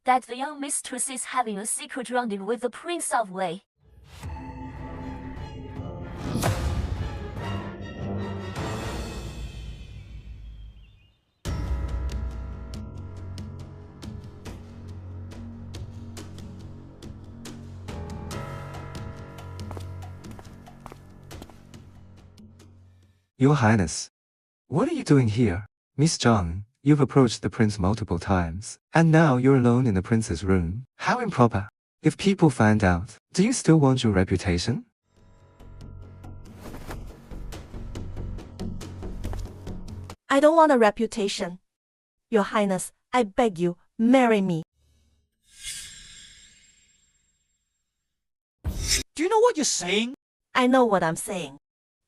that the young mistress is having a secret rendezvous with the Prince of Wei. Your Highness, what are you doing here? Miss Zhang, you've approached the prince multiple times, and now you're alone in the prince's room. How improper. If people find out, do you still want your reputation? I don't want a reputation. Your Highness, I beg you, marry me. Do you know what you're saying? I know what I'm saying.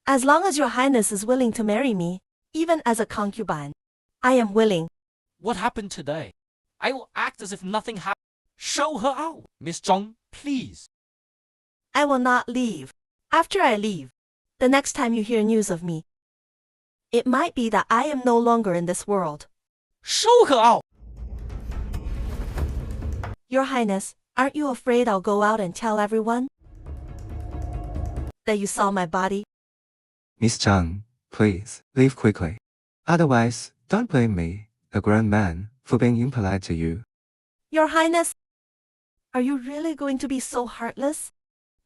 As long as Your Highness is willing to marry me, even as a concubine, I am willing. What happened today? I will act as if nothing happened. Show her out, Miss Zhang, please. I will not leave. After I leave, the next time you hear news of me, it might be that I am no longer in this world. Show her out! Your Highness, aren't you afraid I'll go out and tell everyone that you saw my body? Miss Zhang, please, leave quickly. Otherwise, don't blame me, a grown man, for being impolite to you. Your Highness, are you really going to be so heartless?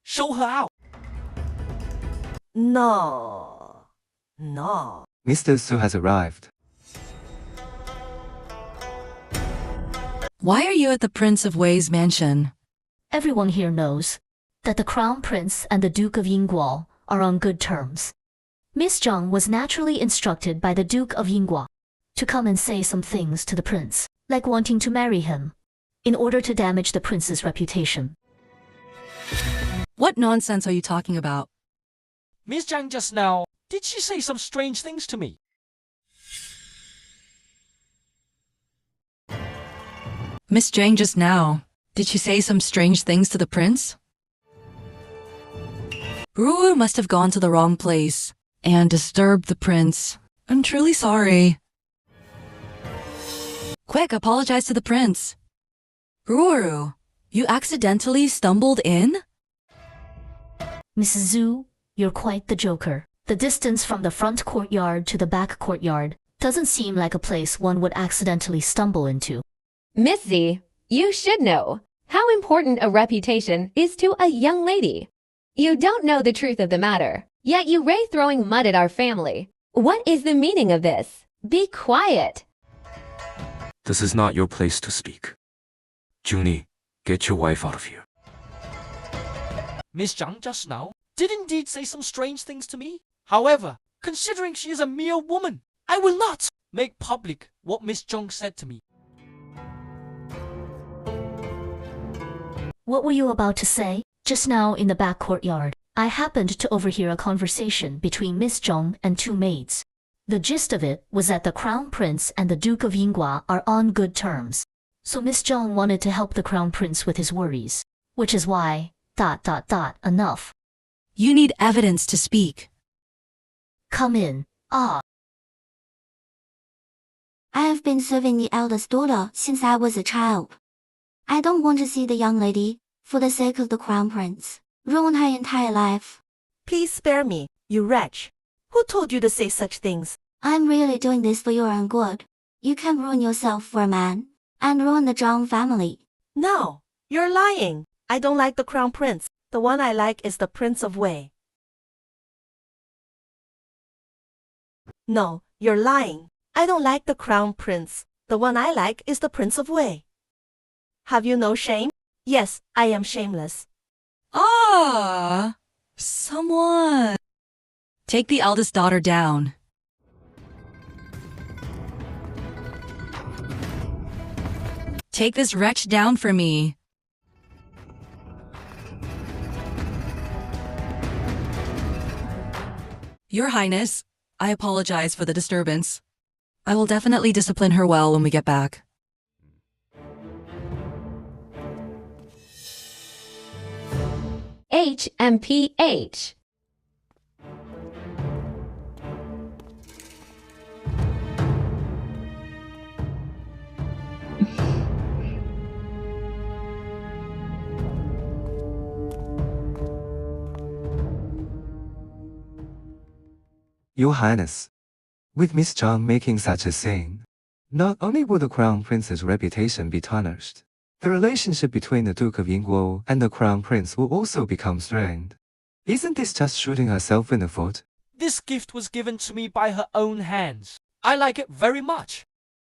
Show her out! No. No. Mr. Su has arrived. Why are you at the Prince of Wei's mansion? Everyone here knows that the Crown Prince and the Duke of Yingguo are on good terms. Miss Zhang was naturally instructed by the Duke of Yingguo to come and say some things to the prince, like wanting to marry him, in order to damage the prince's reputation. What nonsense are you talking about? Miss Zhang just now, did she say some strange things to me? Miss Jane just now, did she say some strange things to the prince? Ruo must have gone to the wrong place and disturbed the prince. I'm truly sorry. Quick, apologize to the prince. Ruo, you accidentally stumbled in? Mrs. Zhu, you're quite the joker. The distance from the front courtyard to the back courtyard doesn't seem like a place one would accidentally stumble into. Miss Z, you should know how important a reputation is to a young lady. You don't know the truth of the matter, yet you ray throwing mud at our family. What is the meaning of this? Be quiet. This is not your place to speak. Junie, get your wife out of here. Miss Zhang just now did indeed say some strange things to me. However, considering she is a mere woman, I will not make public what Miss Zhang said to me. What were you about to say? Just now in the back courtyard, I happened to overhear a conversation between Miss Zhang and two maids. The gist of it was that the Crown Prince and the Duke of Yingguo are on good terms. So Miss Zhang wanted to help the Crown Prince with his worries, which is why... enough. You need evidence to speak. Come in. I have been serving the eldest daughter since I was a child. I don't want to see the young lady, for the sake of the Crown Prince, ruin her entire life. Please spare me, you wretch. Who told you to say such things? I'm really doing this for your own good. You can ruin yourself for a man, and ruin the Zhang family. No, you're lying. I don't like the Crown Prince. The one I like is the Prince of Wei. No, you're lying. I don't like the Crown Prince. The one I like is the Prince of Wei. Have you no shame? Yes, I am shameless. Someone. Take the eldest daughter down. Take this wretch down for me. Your Highness, I apologize for the disturbance. I will definitely discipline her well when we get back. HMPH. Your Highness, with Miss Zhang making such a scene, not only will the Crown Prince's reputation be tarnished, the relationship between the Duke of Yingguo and the Crown Prince will also become strained. Isn't this just shooting herself in the foot? This gift was given to me by her own hands. I like it very much.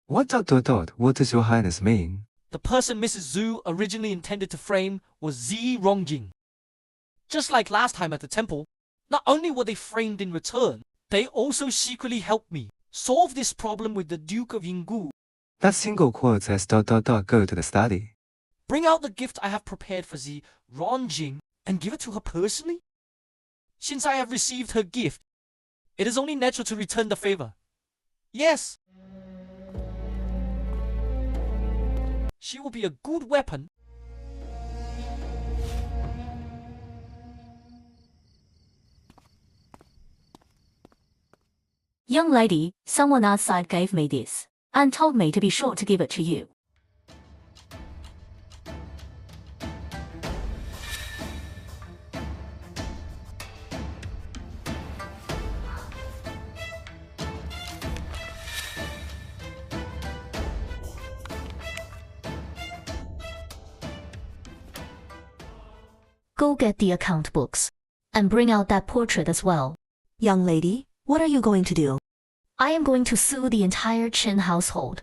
What does Your Highness mean? The person Mrs. Zhu originally intended to frame was Zi Rongjing. Just like last time at the temple, not only were they framed in return, they also secretly helped me solve this problem with the Duke of Yinggu. That single quote says ... go to the study. Bring out the gift I have prepared for Zi Rongjing and give it to her personally? Since I have received her gift, it is only natural to return the favor. Yes. She will be a good weapon. Young lady, someone outside gave me this, and told me to be sure to give it to you. Go get the account books, and bring out that portrait as well. Young lady, what are you going to do? I am going to sue the entire Chen household.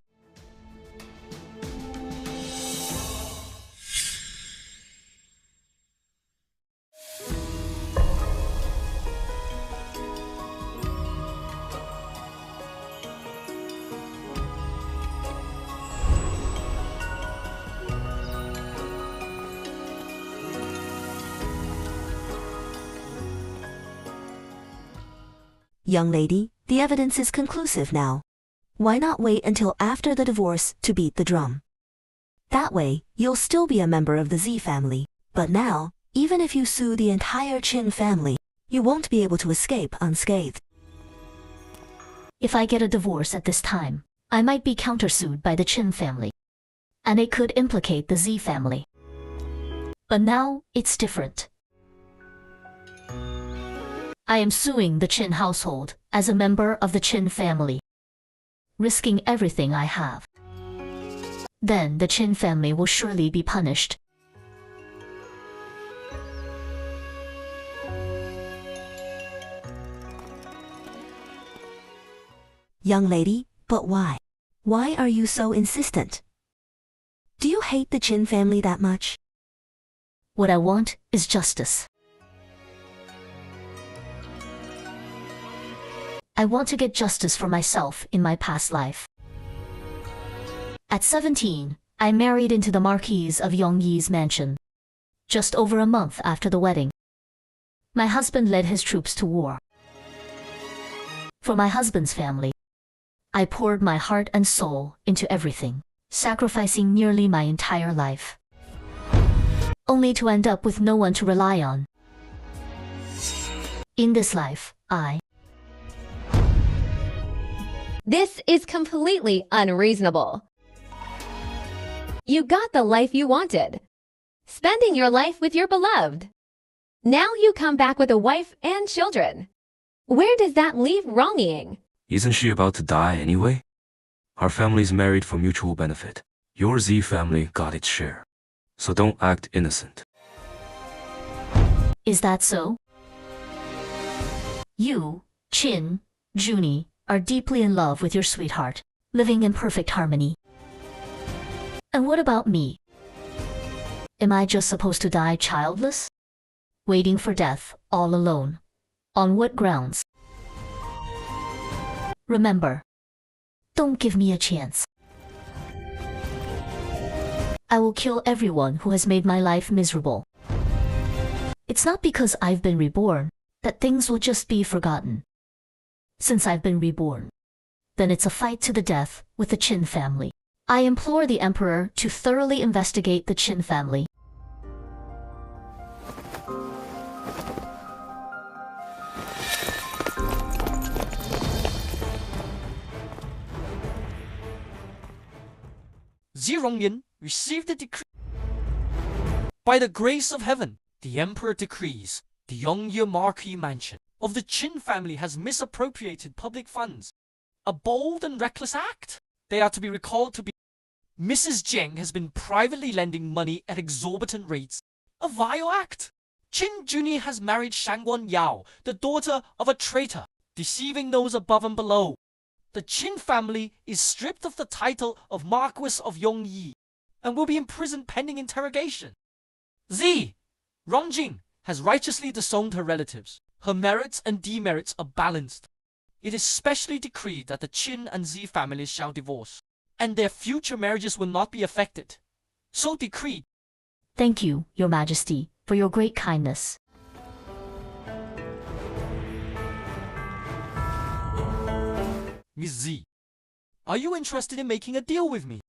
Young lady, the evidence is conclusive now. Why not wait until after the divorce to beat the drum? That way, you'll still be a member of the Z family, but now, even if you sue the entire Chin family, you won't be able to escape unscathed. If I get a divorce at this time, I might be countersued by the Chin family, and it could implicate the Z family. But now, it's different. I am suing the Chin household as a member of the Chin family, risking everything I have. Then the Chin family will surely be punished. Young lady, but why? Why are you so insistent? Do you hate the Chin family that much? What I want is justice. I want to get justice for myself in my past life. At 17, I married into the Marquis of Yongyi's mansion, just over a month after the wedding. My husband led his troops to war. For my husband's family, I poured my heart and soul into everything, sacrificing nearly my entire life, only to end up with no one to rely on. In this life, This is completely unreasonable. You got the life you wanted, spending your life with your beloved. Now you come back with a wife and children. Where does that leave Rongying? Isn't she about to die anyway? Our family's married for mutual benefit. Your Z family got its share. So don't act innocent. Is that so? You, Chin, Junie, are deeply in love with your sweetheart, living in perfect harmony. And what about me? Am I just supposed to die childless? Waiting for death, all alone? On what grounds? Remember, don't give me a chance. I will kill everyone who has made my life miserable. It's not because I've been reborn that things will just be forgotten. Since I've been reborn, then it's a fight to the death with the Chin family. I implore the Emperor to thoroughly investigate the Chin family. Zi Rongyan received a decree. By the grace of heaven, the Emperor decrees the Yongye Marquis mansion of the Qin family has misappropriated public funds. A bold and reckless act. They are to be recalled to be Mrs. Jiang has been privately lending money at exorbitant rates. A vile act. Qin Junie has married Shangguan Yao, the daughter of a traitor, deceiving those above and below. The Qin family is stripped of the title of Marquis of Yongyi and will be imprisoned pending interrogation. Z. Rongjing has righteously disowned her relatives. Her merits and demerits are balanced. It is specially decreed that the Qin and Z families shall divorce, and their future marriages will not be affected. So decreed. Thank you, Your Majesty, for your great kindness. Miss Z, are you interested in making a deal with me?